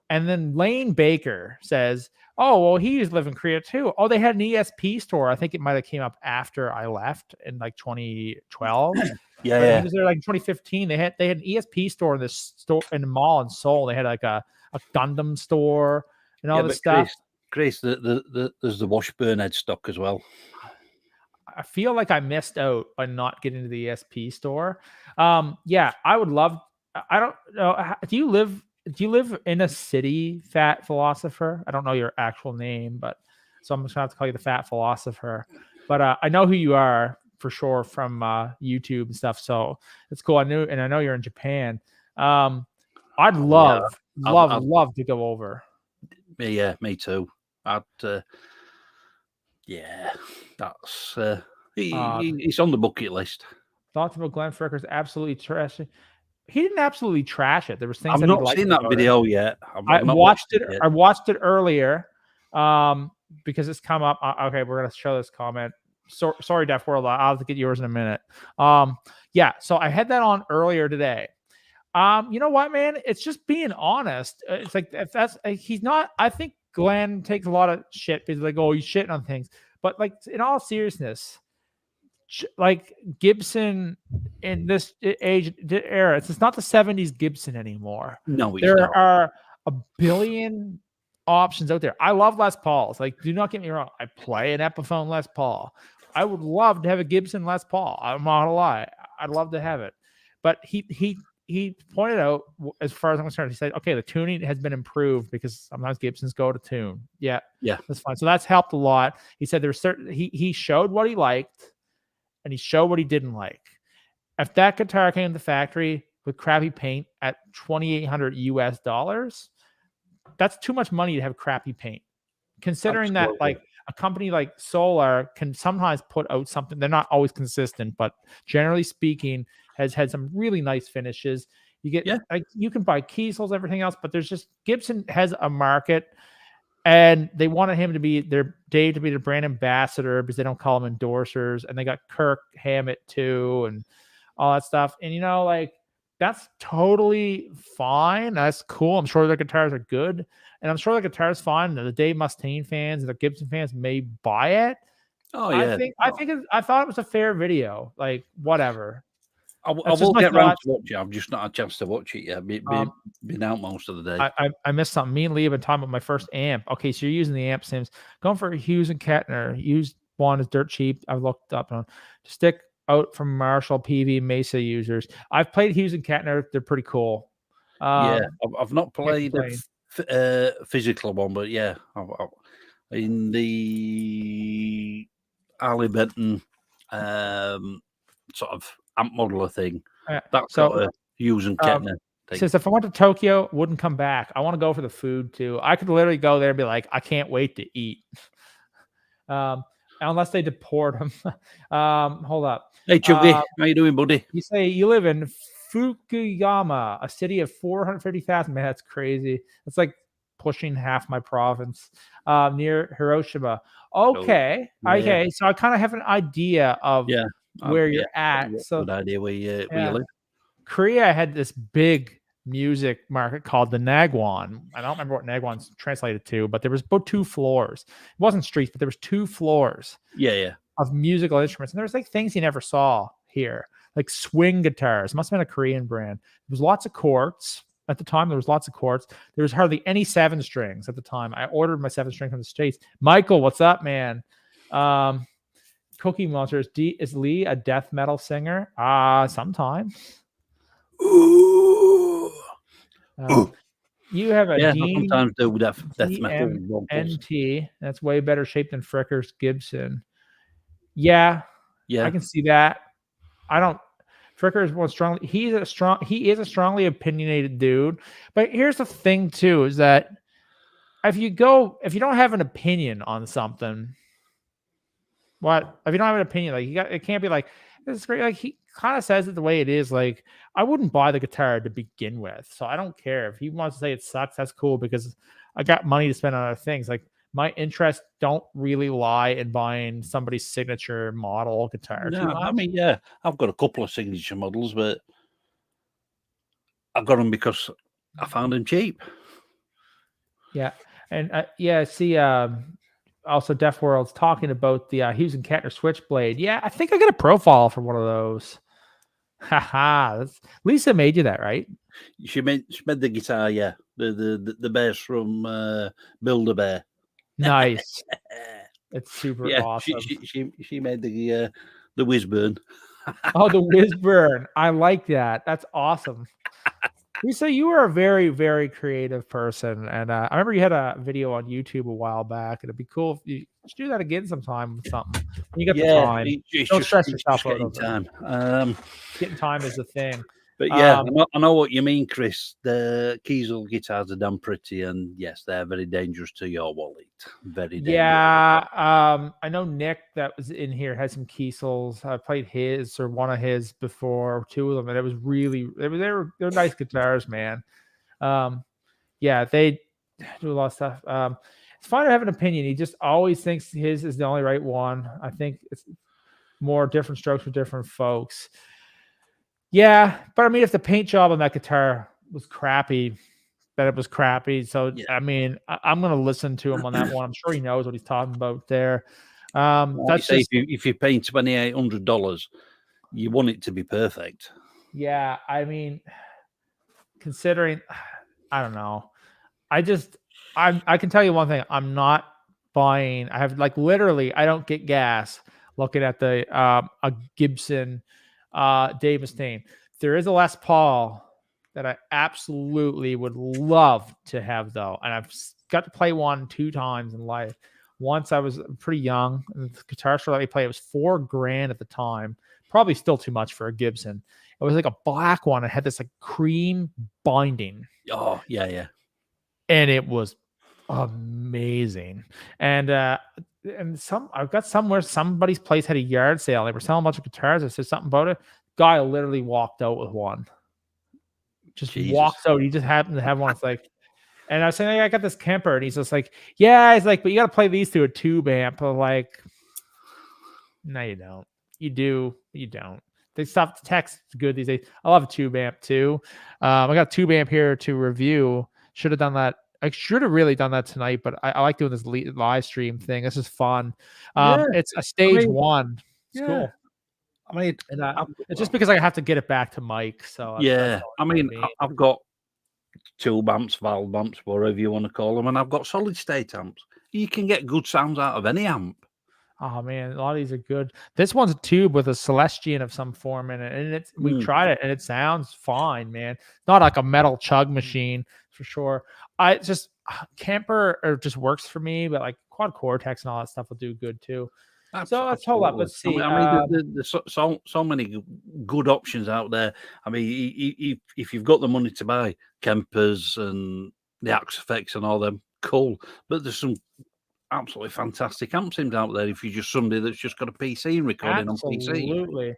And then Lane Baker says, oh, well, he used to live in Korea too. Oh, they had an ESP store. I think it might have came up after I left in like 2012. Yeah. It was there like 2015. They had an ESP store in this store in the mall in Seoul. They had like a Gundam store and all this stuff. Chris, there's the Washburn headstock as well. I feel like I missed out by not getting to the ESP store. Yeah, I would love. I don't know. Do you live in a city, Fat Philosopher? I don't know your actual name, but so I'm just gonna have to call you the Fat Philosopher. But I know who you are for sure from YouTube and stuff. So it's cool. I know you're in Japan. I'd love to go over. Yeah, me too. Yeah, that's he's on the bucket list. Thoughts about Glenn Fricker's absolutely trashing. He didn't absolutely trash it. There was things I've not seen that video yet. I watched it. I watched it earlier because it's come up. Okay, we're gonna show this comment. Sorry, Deaf World. I'll have to get yours in a minute. Yeah. So I had that on earlier today. You know what, man? It's just being honest. It's like if that's he's not. I think Glenn takes a lot of shit because like, oh, he's shitting on things. But like in all seriousness, like Gibson in this era. It's not the 70s Gibson anymore. No, it's There not. are a billion options out there. I love Les Pauls. Like, do not get me wrong. I play an Epiphone Les Paul. I would love to have a Gibson Les Paul. I'm not gonna lie. I'd love to have it. But he pointed out, as far as I'm concerned, he said, okay, the tuning has been improved because sometimes Gibsons go to tune. Yeah, that's fine. So that's helped a lot. He said there's certain he showed what he liked and he showed what he didn't like. If that guitar came to the factory with crappy paint at $2,800 US, that's too much money to have crappy paint. Considering that, like, a company like Solar can sometimes put out something, they're not always consistent, but generally speaking, has had some really nice finishes. You get like, you can buy Kiesels, everything else, but there's just, Gibson has a market, and they wanted him to be Dave to be the brand ambassador because they don't call them endorsers, and they got Kirk Hammett too, and all that stuff. And like, that's totally fine. That's cool. I'm sure their guitars are good, and I'm sure the guitar's fine. And the Dave Mustaine fans and the Gibson fans may buy it. Oh yeah, I thought it was a fair video. Like, whatever. I will get around to watch it. I've just not had a chance to watch it yet. Been out most of the day. I missed something. Me and Lee have been talking about my first amp. Okay, so you're using the amp sims. Going for a Hughes and Kettner. Used one is dirt cheap. I've looked up on to stick out from Marshall, PV, Mesa users. I've played Hughes and Kettner. They're pretty cool. I've not played a physical one, but yeah, in the Harley Benton sort of amp modeler thing. That's got a Hughes and Kettner thing. Says if I went to Tokyo, wouldn't come back. I want to go for the food too. I could literally go there and be like, I can't wait to eat. Unless they deport him. Hold up. Hey Chuggy, how you doing, buddy? You say you live in Fukuyama, a city of 450,000. Man, that's crazy. It's like pushing half my province. Near Hiroshima. Okay. Okay. So I kind of have an idea of where you're at. So good idea where you live. Korea had this big music market called the Nagwon. I don't remember what Nagwon's translated to, but there was about 2 floors. It wasn't streets, but there was 2 floors. Of musical instruments, and there was like things you never saw here, like swing guitars. It must have been a Korean brand. There was lots of quartz at the time. There was lots of quartz. There was hardly any 7 strings at the time. I ordered my 7 string from the States. Michael, what's up, man? Cookie Monster, is Lee a death metal singer? Sometimes. Ooh. You have a Dean sometimes do death metal. NT. That's way better shape than Fricker's Gibson. Yeah, I can see that. Fricker is more strongly. He is a strongly opinionated dude. But here's the thing too: is that if you don't have an opinion on something, if you don't have an opinion, like it can't be like, this is great. Like, he kind of says it the way it is. Like, I wouldn't buy the guitar to begin with, so I don't care if he wants to say it sucks. That's cool because I got money to spend on other things. Like, my interests don't really lie in buying somebody's signature model guitar. No, I mean, I've got a couple of signature models, but I've got them because I found them cheap. Yeah, and see, also Deaf World's talking about the Hughes and Kettner Switchblade. Yeah, I think I got a profile for one of those. Haha, Lisa made you that, right? She made the guitar, the bass from Build-A-Bear. Nice. It's super awesome. She made the Whizburn. Oh, the Whizburn. I like that. That's awesome. Lisa, you are a very, very creative person. And I remember you had a video on YouTube a while back. It'd be cool if you should do that again sometime with something. When you get the time. Don't stress yourself out. Getting time is the thing. But I know what you mean, Chris. The Kiesel guitars are damn pretty, and yes, they're very dangerous to your wallet. Very dangerous. Yeah, I know Nick that was in here had some Kiesels. I played his or one of his before, 2 of them, and it was really they're nice guitars, man. They do a lot of stuff. It's fine to have an opinion. He just always thinks his is the only right one. I think it's more different strokes for different folks. Yeah, but I mean, if the paint job on that guitar was crappy, then it was crappy. So, I mean, I'm going to listen to him on that one. I'm sure he knows what he's talking about there. That's say, just if you're paying $2,800, you want it to be perfect. yeah. I mean, considering, I don't know. I can tell you one thing. I'm not buying. I have like literally. I don't get gas looking at the a Gibson Dave Mustaine. There is a Les Paul that I absolutely would love to have though, and I've got to play one 2 times in life. Once I was pretty young, and the guitar store let me play. It was $4,000 at the time. Probably still too much for a Gibson. It was like a black one. It had this like cream binding. Oh, yeah. And it was amazing. And I've got somewhere somebody's place had a yard sale. They were selling a bunch of guitars. I said something about it. Guy literally walked out with one. Just Jesus. walks out. He just happened to have one. It's like, and I was saying, hey, I got this Kemper, and he's just like, yeah. He's like, but you got to play these through a tube amp. I'm like, no, you don't. You do. You don't. They stopped the text good these days. I love a tube amp too. I got a tube amp here to review. Should have done that. I should have really done that tonight, but I like doing this live stream thing. This is fun. It's a stage one. It's cool. I mean, and it's just because I have to get it back to Mike. So yeah, I mean, I've got tube amps, valve amps, whatever you want to call them, and I've got solid state amps. You can get good sounds out of any amp. Oh man, a lot of these are good. This one's a tube with a Celestian of some form in it, and we tried it, and it sounds fine, man. It's not like a metal chug machine for sure. I just Kemper just works for me, but like Quad Cortex and all that stuff will do good too. So let's hold up. Let's see. I mean, there's so many good options out there. I mean, if you've got the money to buy Kempers and the Axe Effects and all them, cool. But there's some absolutely fantastic amp sims out there if you're just somebody that's just got a PC and recording on PC. Absolutely.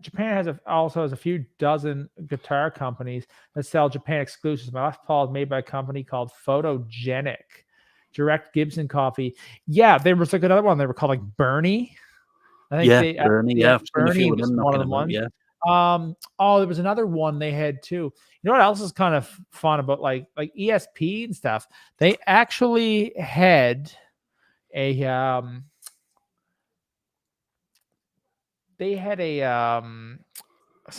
Japan also has a few dozen guitar companies that sell Japan exclusives. My last Paul is made by a company called Photogenic. Direct Gibson coffee. Yeah, there was like another one. They were called like Bernie. I think Bernie. Bernie was one of the ones. Yeah. There was another one they had too. You know what else is kind of fun about like ESP and stuff? They actually had some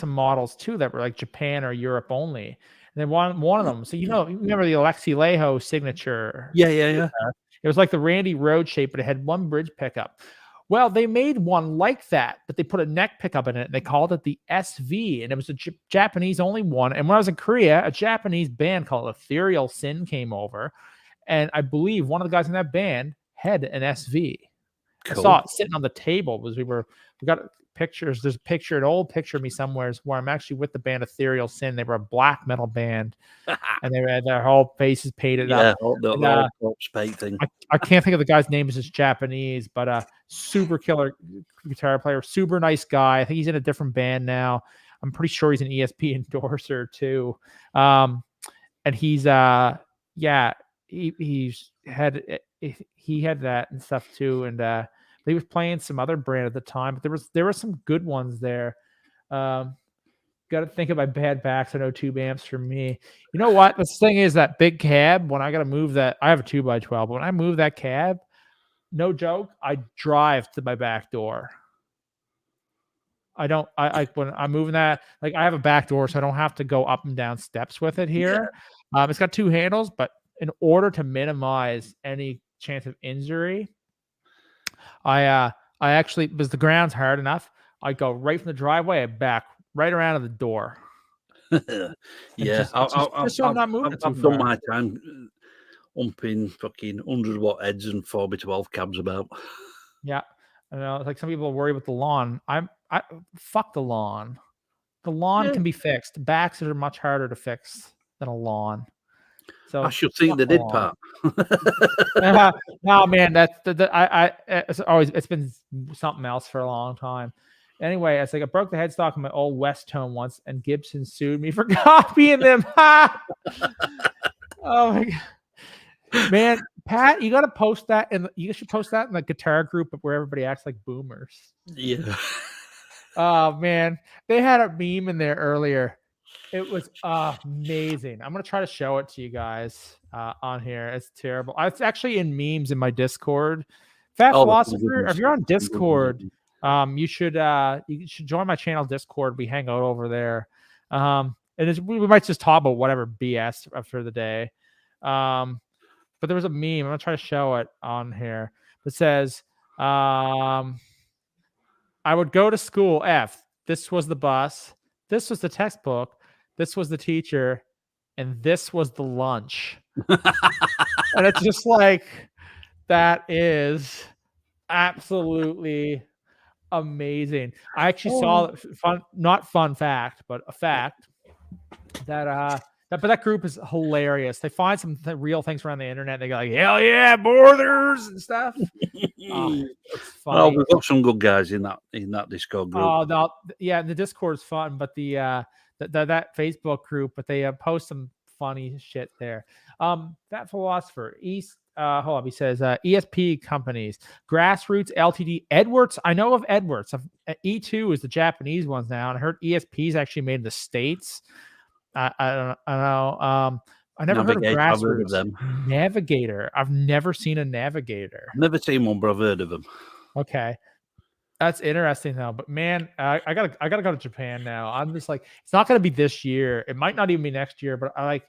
models too that were like Japan or Europe only. And then one of them. So you remember the Alexi Leho signature? Yeah. It was like the Randy Road shape, but it had one bridge pickup. Well, they made one like that, but they put a neck pickup in it, and they called it the SV, and it was a Japanese only one. And when I was in Korea, a Japanese band called Ethereal Sin came over, and I believe one of the guys in that band had an SV. Cool. I saw it sitting on the table. We got pictures. There's an old picture of me somewhere where I'm actually with the band Ethereal Sin. They were a black metal band, and they had their whole faces painted up. The corpse paint thing. I can't think of the guy's name. It's just Japanese, but super killer guitar player, super nice guy. I think he's in a different band now. I'm pretty sure he's an ESP endorser too. And he's he had that and stuff too, and he was playing some other brand at the time, but there were some good ones there. Got to think of my bad backs. I know tube amps for me. You know what? The thing is that big cab, when I got to move that, I have a 2x12, but when I move that cab, no joke, I drive to my back door. When I'm moving that, like I have a back door, so I don't have to go up and down steps with it here. Yeah. It's got 2 handles, but in order to minimize any chance of injury, I actually, because the ground's hard enough, I go right from the driveway, I back right around to the door. Yeah, I've done my time umping fucking 100-watt heads and 4x12 cabs about. Yeah, I know. Like some people worry about the lawn. I fuck the lawn. The lawn can be fixed. Backs are much harder to fix than a lawn. So I should think they did, Pat. No, man, it's been something else for a long time. Anyway, it's like I broke the headstock on my old West Tone once, and Gibson sued me for copying them. Oh my god, man, Pat, you got to post that, and you should post that in the guitar group where everybody acts like boomers. Yeah. Oh man, they had a meme in there earlier. It was amazing. I'm going to try to show it to you guys on here. It's terrible. It's actually in memes in my Discord Fat Oh, the Philosopher, if you're on Forbidden Discord, City. you should join my channel Discord. We hang out over there. And we might just talk about whatever BS after the day. But there was a meme. I'm gonna try to show it on here. It says, I would go to school. This was the bus. This was the textbook. This was the teacher. And this was the lunch. And it's just like, that is absolutely amazing. I actually saw not fun fact, but a fact that group is hilarious. They find some real things around the internet. They go like, hell yeah, borders and stuff. It's funny. Well, we've got some good guys in that Discord group. Oh no, yeah, the Discord's fun, but that Facebook group, but they post some funny shit there. That Philosopher East. Hold on, he says ESP companies, Grassroots Ltd, Edwards. I know of Edwards. E2 is the Japanese ones now, and I heard ESP is actually made in the States. I don't know. I never heard of Grassroots. I've heard of them. Navigator. I've never seen a Navigator. Never seen one, but I've heard of them. Okay. That's interesting though. But man, I gotta go to Japan now. I'm just like, it's not gonna be this year. It might not even be next year, but I like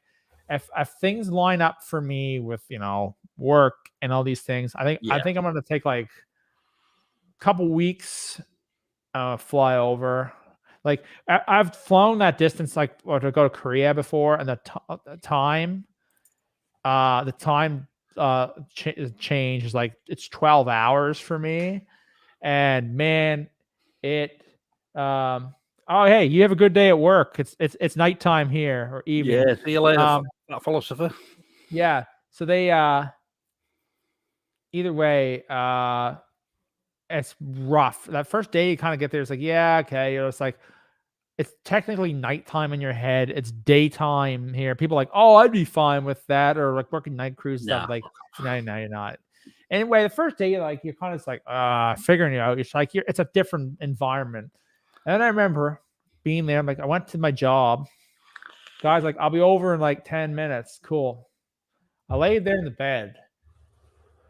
if things line up for me with, work and all these things, I think I'm gonna take like a couple weeks, fly over. Like I've flown that distance, like or to go to Korea before, and the time change is like it's 12 hours for me, and man, oh hey, you have a good day at work. It's nighttime here or evening. Yeah, see you later, that Philosopher. Yeah, so they either way, it's rough. That first day you kind of get there, it's like, yeah, okay, it's like it's technically nighttime in your head. It's daytime here. People are like, oh, I'd be fine with that, or like working night crews stuff. Like, no, you're not. Anyway, the first day, you're kind of like figuring it out. It's like it's a different environment. And I remember being there. I'm like, I went to my job. Guys, like, I'll be over in like 10 minutes. Cool. I laid there in the bed.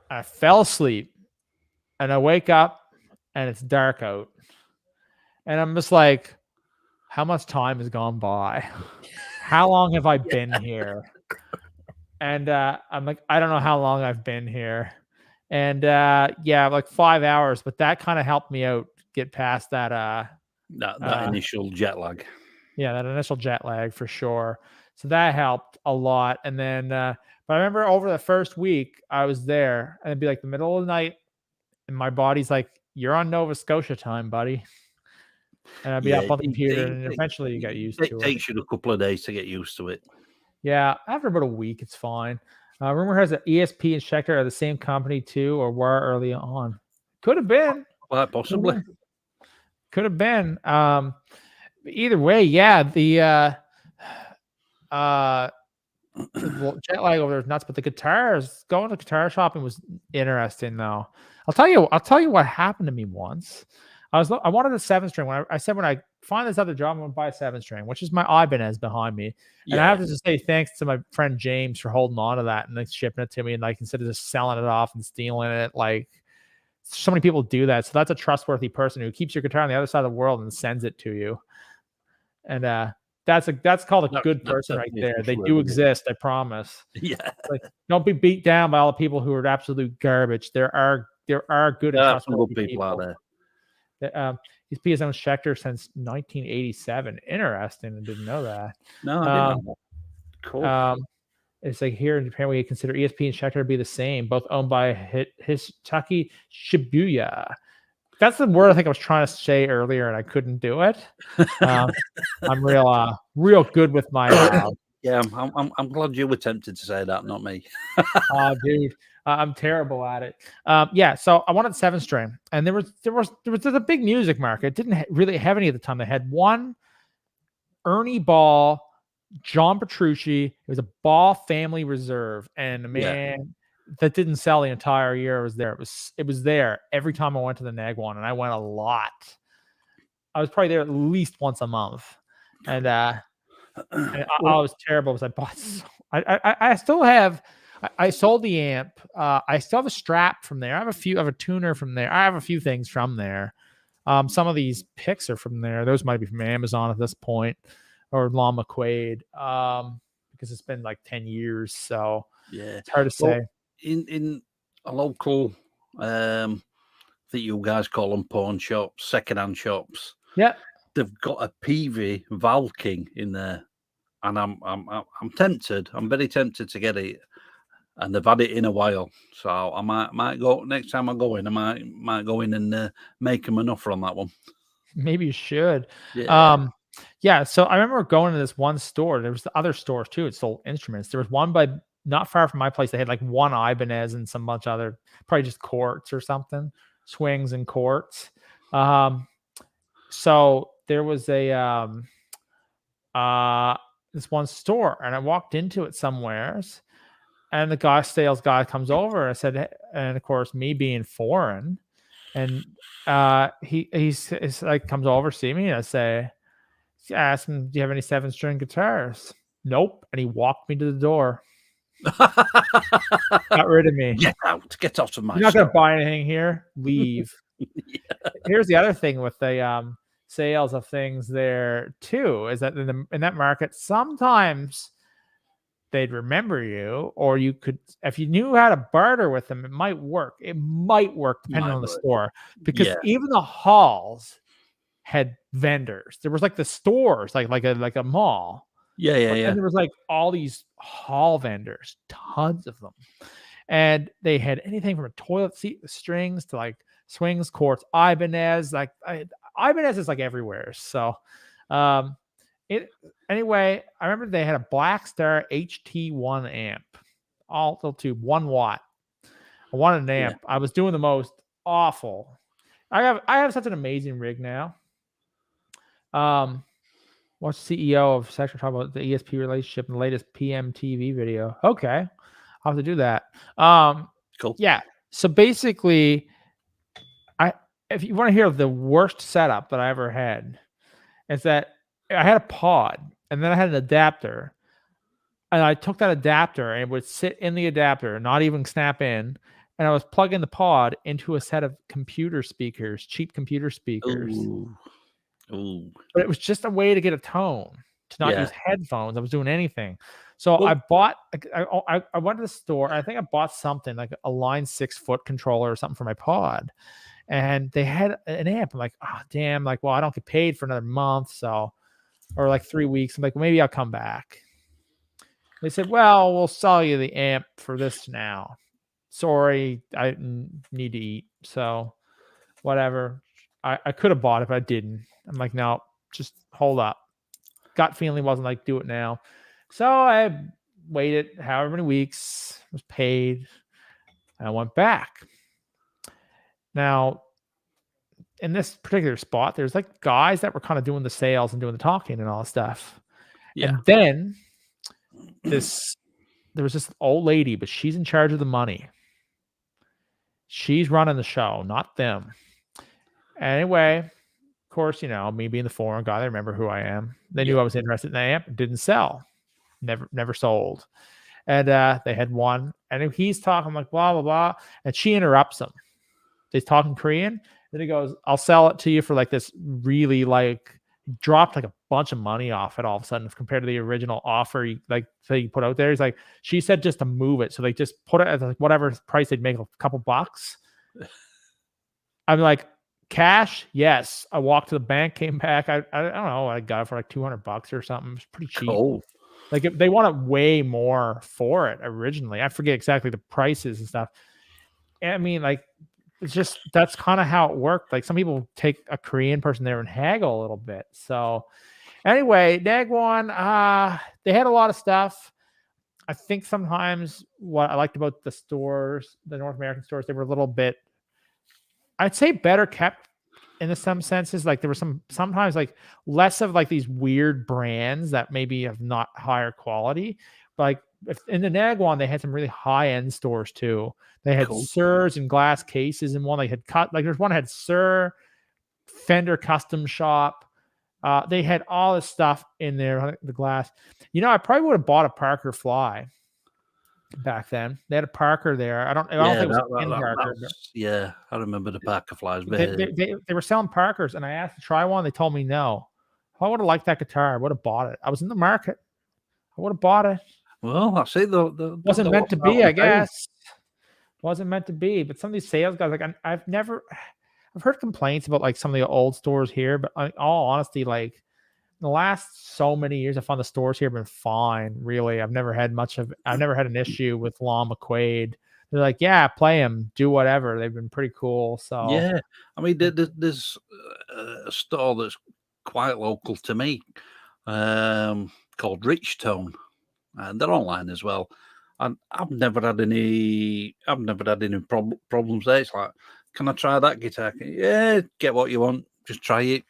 I fell asleep, and I wake up, and it's dark out, and I'm just like, how much time has gone by? How long have I been here? And I'm like, I don't know how long I've been here. And like 5 hours, but that kind of helped me out get past that initial jet lag. Yeah, that initial jet lag for sure. So that helped a lot. And then but I remember over the first week I was there, and it'd be like the middle of the night, and my body's like, you're on Nova Scotia time, buddy. And I'd be up on the computer, and eventually you get used to it. It takes you a couple of days to get used to it. Yeah, after about a week, it's fine. Rumor has that ESP and Schecter are the same company too, or were early on. Could have been. Well, possibly. Could have been. Either way, yeah, the jet lag over there is nuts, but the guitars, going to guitar shopping was interesting though. I'll tell you what happened to me once. I wanted a 7-string. When I said, when I find this other job, I'm going to buy a 7-string, which is my Ibanez behind me. And I have to just say thanks to my friend James for holding on to that and like shipping it to me. And like, instead of just selling it off and stealing it, like so many people do that. So that's a trustworthy person who keeps your guitar on the other side of the world and sends it to you. And that's called a good person right there. They do exist, I promise. Yeah. Like, don't be beat down by all the people who are absolute garbage. There are good and trustworthy people out there. He's been his own Schecter since 1987. Interesting. I didn't know that. No, I didn't know that. Cool. It's like here in Japan, we consider ESP and Schecter to be the same, both owned by Hitachi Shibuya. That's the word I think I was trying to say earlier, and I couldn't do it. I'm real good with my. Yeah, I'm glad you were tempted to say that, not me. Oh, dude. I'm terrible at it. So I wanted 7-string, and there was a big music market. It didn't really have any at the time. They had one, Ernie Ball, John Petrucci. It was a Ball Family Reserve, and man, that didn't sell the entire year. It was there. It was there every time I went to the Nag one, and I went a lot. I was probably there at least once a month, and I was terrible because I bought. I still have. I sold the amp. I still have a strap from there. I have a tuner from there. I have a few things from there. Some of these picks are from there. Those might be from Amazon at this point, or Lon McQuaid, because it's been like 10 years. So Yeah, it's hard to say. In a local, I think you guys call them pawn shops, secondhand shops. Yeah, they've got a PV Val King in there, and I'm tempted. I'm very tempted to get it, and they've had it in a while, so I might go next time I go in. I might go in and make them an offer on that one. Maybe you should. Yeah. Yeah. So I remember going to this one store. There was the other stores too. It sold instruments. There was one by not far from my place. They had like one Ibanez and some bunch of other, probably just quartz or something, swings and quartz. So there was a this one store, and I walked into it somewheres, and the sales guy comes over, and I said, and of course, me being foreign, and he's like comes over see me, and I ask him, do you have any 7-string guitars? Nope. And he walked me to the door. Got rid of me. Get out of my You're not gonna buy anything here. Leave. Yeah. Here's the other thing with the sales of things there too, is that in that market, sometimes they'd remember you, or you could, if you knew how to barter with them, it might work. It might work depending on the store, because even the halls had vendors. There was like the stores, like a mall. Yeah. And there was like all these hall vendors, tons of them. And they had anything from a toilet seat with strings to like swings, quartz, Ibanez. Like Ibanez is like everywhere. So anyway, I remember they had a Black Star HT1 amp, alto tube, 1 watt. I wanted an amp. I was doing the most awful. I have such an amazing rig now. What's CEO of Sector talk about the ESP relationship in the latest PMTV video? Okay, I'll have to do that. Cool. Yeah. So basically, if you want to hear the worst setup that I ever had, is that I had a pod, and then I had an adapter, and I took that adapter and it would sit in the adapter, not even snap in, and I was plugging the pod into a set of computer speakers, cheap computer speakers. Ooh. But it was just a way to get a tone, to not use headphones. I was doing anything. So I bought, I went to the store. I think I bought something like a Line 6 foot controller or something for my pod. And they had an amp. I'm like, oh, damn. Like, well, I don't get paid for another month. So, or like 3 weeks. I'm like, well, maybe I'll come back. They said, well, we'll sell you the amp for this now. Sorry, I need to eat. So, whatever. I could have bought it, but I didn't. I'm like, no, just hold up. Gut feeling wasn't like, do it now. So I waited however many weeks, was paid, and I went back. Now, in this particular spot, there's like guys that were kind of doing the sales and doing the talking and all that stuff. Yeah. And then there was this old lady, but she's in charge of the money. She's running the show, not them. Anyway, of course, me being the foreign guy, they remember who I am. They knew I was interested in the amp. Didn't sell. Never sold. And they had one. And he's talking like blah, blah, blah. And she interrupts him. He's talking Korean. Then he goes, I'll sell it to you for like this really like, dropped like a bunch of money off it all of a sudden compared to the original offer he put out there. He's like, she said just to move it. So they just put it at like whatever price they'd make, a couple bucks. I'm like, cash? Yes. I walked to the bank, came back. I don't know. I got it for like $200 or something. It was pretty cheap. Cool. Like they wanted way more for it originally. I forget exactly the prices and stuff. I mean, like, it's just, that's kind of how it worked. Like some people take a Korean person there and haggle a little bit. So anyway, Dagwon, they had a lot of stuff. I think sometimes what I liked about the stores, the North American stores, they were a little bit, I'd say better kept in some senses. Like there were sometimes like less of like these weird brands that maybe have not higher quality. But like in the Nagwon, they had some really high end stores too. They had Sirs and glass cases, and one they had cut. Like there's one that had Sir, Fender Custom Shop. They had all this stuff in there. The glass. I probably would have bought a Parker Fly back then. They had a Parker there. I don't think it was a Ken Parker. Yeah, I remember the Parker Flies. They were selling Parkers, and I asked to try one. They told me no. I would have liked that guitar. I would have bought it. I was in the market. I would have bought it. Well, that's it. Wasn't meant to be, I guess. Wasn't meant to be. But some of these sales guys, like I've heard complaints about like some of the old stores here, but in all honesty, like the last so many years, I found the stores here have been fine. Really, I've never had an issue with Lon McQuaid. They're like, yeah, play them, do whatever. They've been pretty cool. So yeah, I mean, there's a store that's quite local to me, called Rich Tone, and they're online as well. And I've never had any problems there. It's like, can I try that guitar? Yeah, get what you want, just try it.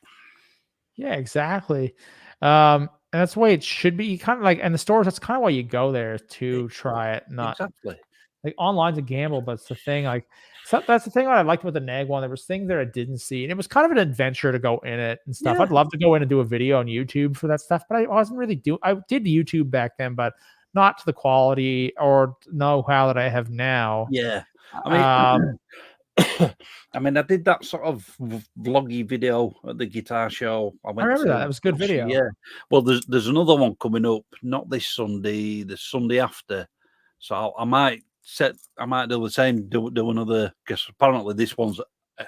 Yeah, exactly. And that's the way it should be. You kind of like, and the stores, that's kind of why you go there to try it. Not exactly. Like online's a gamble, but it's the thing. Like, so that's the thing that I liked about the NAG one. There was things that I didn't see, and it was kind of an adventure to go in it and stuff. Yeah. I'd love to go in and do a video on YouTube for that stuff, but I wasn't really I did YouTube back then, but not to the quality or know-how that I have now. Yeah, I mean, I mean, I did that sort of vloggy video at the guitar show. I remember that. It was a good video. Yeah. Well, there's another one coming up, not this Sunday, the Sunday after. So I might do the same, do another, because apparently this one's a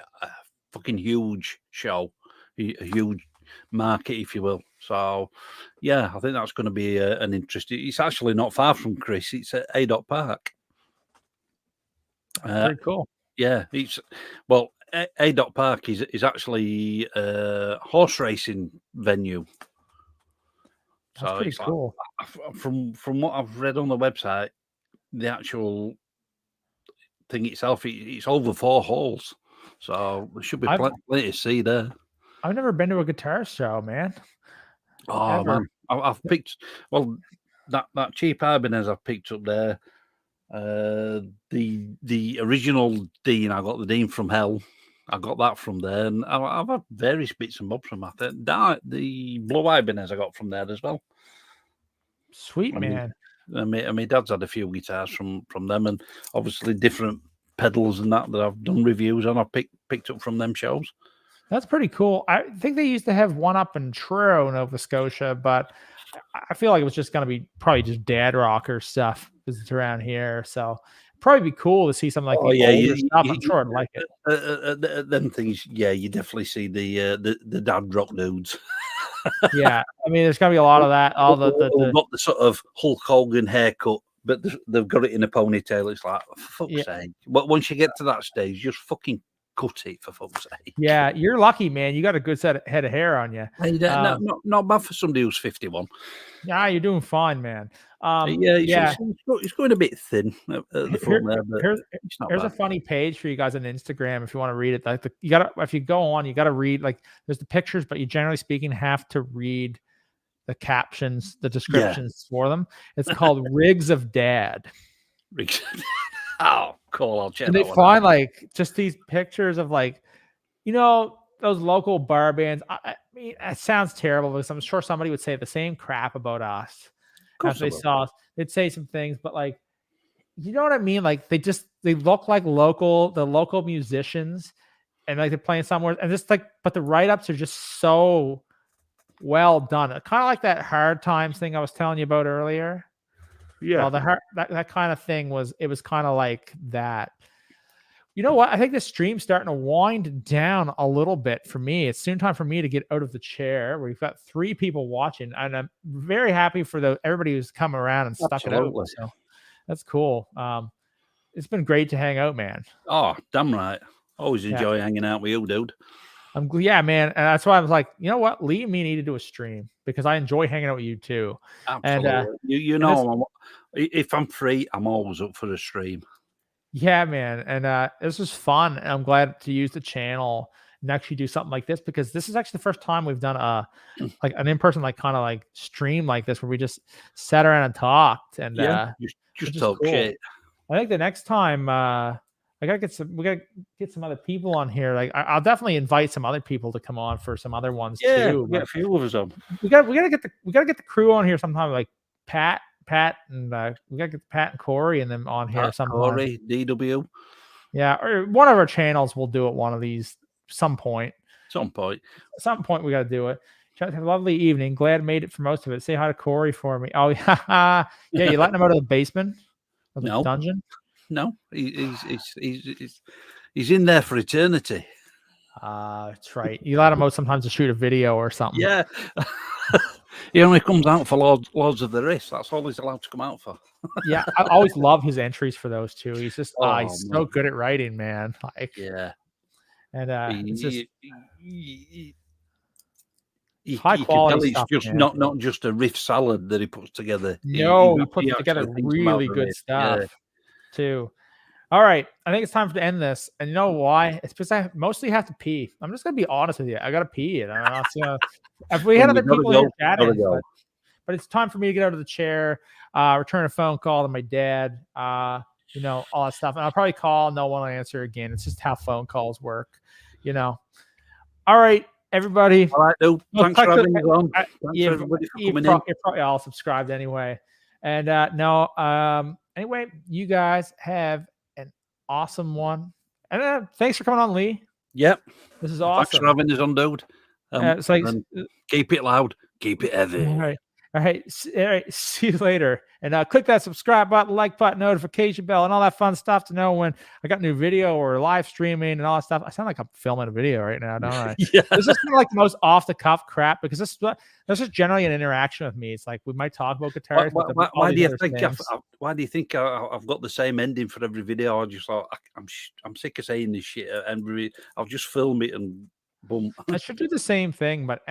fucking huge show, a huge market, if you will. So yeah, I think that's going to be an interesting. It's actually not far from Chris. It's at A. Park. Very cool. Yeah, it's A. Park is actually a horse racing venue. That's pretty cool. Like, from what I've read on the website, the actual thing itself, it's over 4 holes, so there should be plenty to see there. I've never been to a guitar show, man. Oh man, I've picked that cheap Ibanez I've picked up there. The original Dean, I got the Dean from Hell. I got that from there, and I've had various bits and bobs from that. The Blue Ibanez I got from there as well. Sweet, man. My dad's had a few guitars from them, and obviously different pedals and that I've done reviews on. I picked up from them shows. That's pretty cool. I think they used to have one up in Truro, Nova Scotia, but I feel like it was just going to be probably just dad rocker stuff because it's around here. So probably be cool to see something like older stuff. I'm sure I'd like it. Them things, yeah, you definitely see the dad rock dudes. Yeah, I mean, there's gonna be a lot of that. All the got the sort of Hulk Hogan haircut, but they've got it in a ponytail. It's like, for fuck's sake. But once you get to that stage, just fucking cut it, for fuck's sake. Yeah, you're lucky, man. You got a good head of hair on you. Hey, not bad for somebody who's 51. Yeah, you're doing fine, man. It's going a bit thin at the front there, but here's a funny page for you guys on Instagram if you want to read it. Like if you go on, you gotta read, like, there's the pictures, but you generally speaking have to read the captions, the descriptions for them. It's called Rigs of Dad. Rigs. Oh, cool. I'll check. And they find like just these pictures of, like, you know, those local bar bands. I mean, it sounds terrible because I'm sure somebody would say the same crap about us. After they saw us, they'd say some things, but, like, you know what I mean? Like, they look like the local musicians, and like they're playing somewhere, and just like, but the write-ups are just so well done. Kind of like that Hard Times thing I was telling you about earlier. Yeah. Well, that kind of thing was kind of like that. You know what? I think the stream's starting to wind down a little bit for me. It's soon time for me to get out of the chair. We've got 3 people watching, and I'm very happy for everybody who's come around and stuck it out. So that's cool. It's been great to hang out, man. Oh, damn right. Always enjoy hanging out with you, dude. Yeah, man. And that's why I was like, you know what? Lee and me need to do a stream because I enjoy hanging out with you too. Absolutely. And you know, if I'm free, I'm always up for a stream. Yeah, man. And this was fun. And I'm glad to use the channel and actually do something like this, because this is actually the first time we've done like an in-person, like, kind of like stream like this where we just sat around and talked. And just talk shit. I think the next time we gotta get some other people on here. Like, I'll definitely invite some other people to come on for some other ones too. Yeah, a few of us on. We gotta get the crew on here sometime. Like Pat Pat and we gotta get Pat and Corey and them on here Pat, sometime. Corey, DW. Yeah, or one of our channels will do it one of these some point. Some point. At some point we got to do it. Have a lovely evening. Glad I made it for most of it. Say hi to Corey for me. Oh yeah, yeah. You letting him out of the basement? Of the dungeon? No, he's in there for eternity. That's right. You let him out sometimes to shoot a video or something. Yeah. He only comes out for Lords of the Wrist. That's all he's allowed to come out for. Yeah, I always love his entries for those two. He's just he's so man. good at writing, man. Like, yeah. And it's just high quality stuff. It's just man. not just a riff salad that he puts together. No, he puts together really good stuff too. All right, I think it's time to end this. And you know why? It's because I mostly have to pee. I'm just gonna be honest with you. I gotta pee, and I'm not if we had other people here chatting, but it's time for me to get out of the chair, return a phone call to my dad, you know, all that stuff. And I'll probably call, no one will answer again. It's just how phone calls work, you know. All right, everybody. All right, no, thanks for having me on. Thanks everybody for coming in. You're probably all subscribed anyway. And anyway, you guys have an awesome one. And thanks for coming on, Lee. Yep. This is awesome. Thanks for having us on, dude. It's like keep it loud, keep it heavy. All right. See you later. And click that subscribe button, like button, notification bell, and all that fun stuff to know when I got new video or live streaming and all that stuff. I sound like I'm filming a video right now, don't I? Yeah. This is kind of like the most off the cuff crap because this is generally an interaction with me. It's like we might talk about guitars. Why do you think I've got the same ending for every video? I just like I'm sick of saying this shit, and I'll just film it and boom. I should do the same thing, but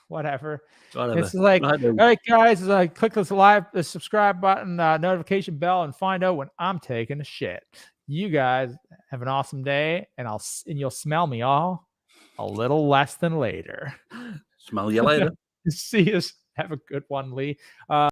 whatever. It's like, all right, guys, click the subscribe button, notification bell, and find out when I'm taking a shit. You guys have an awesome day, and you'll smell me all a little less than later. Smell you later. See you. Have a good one, Lee.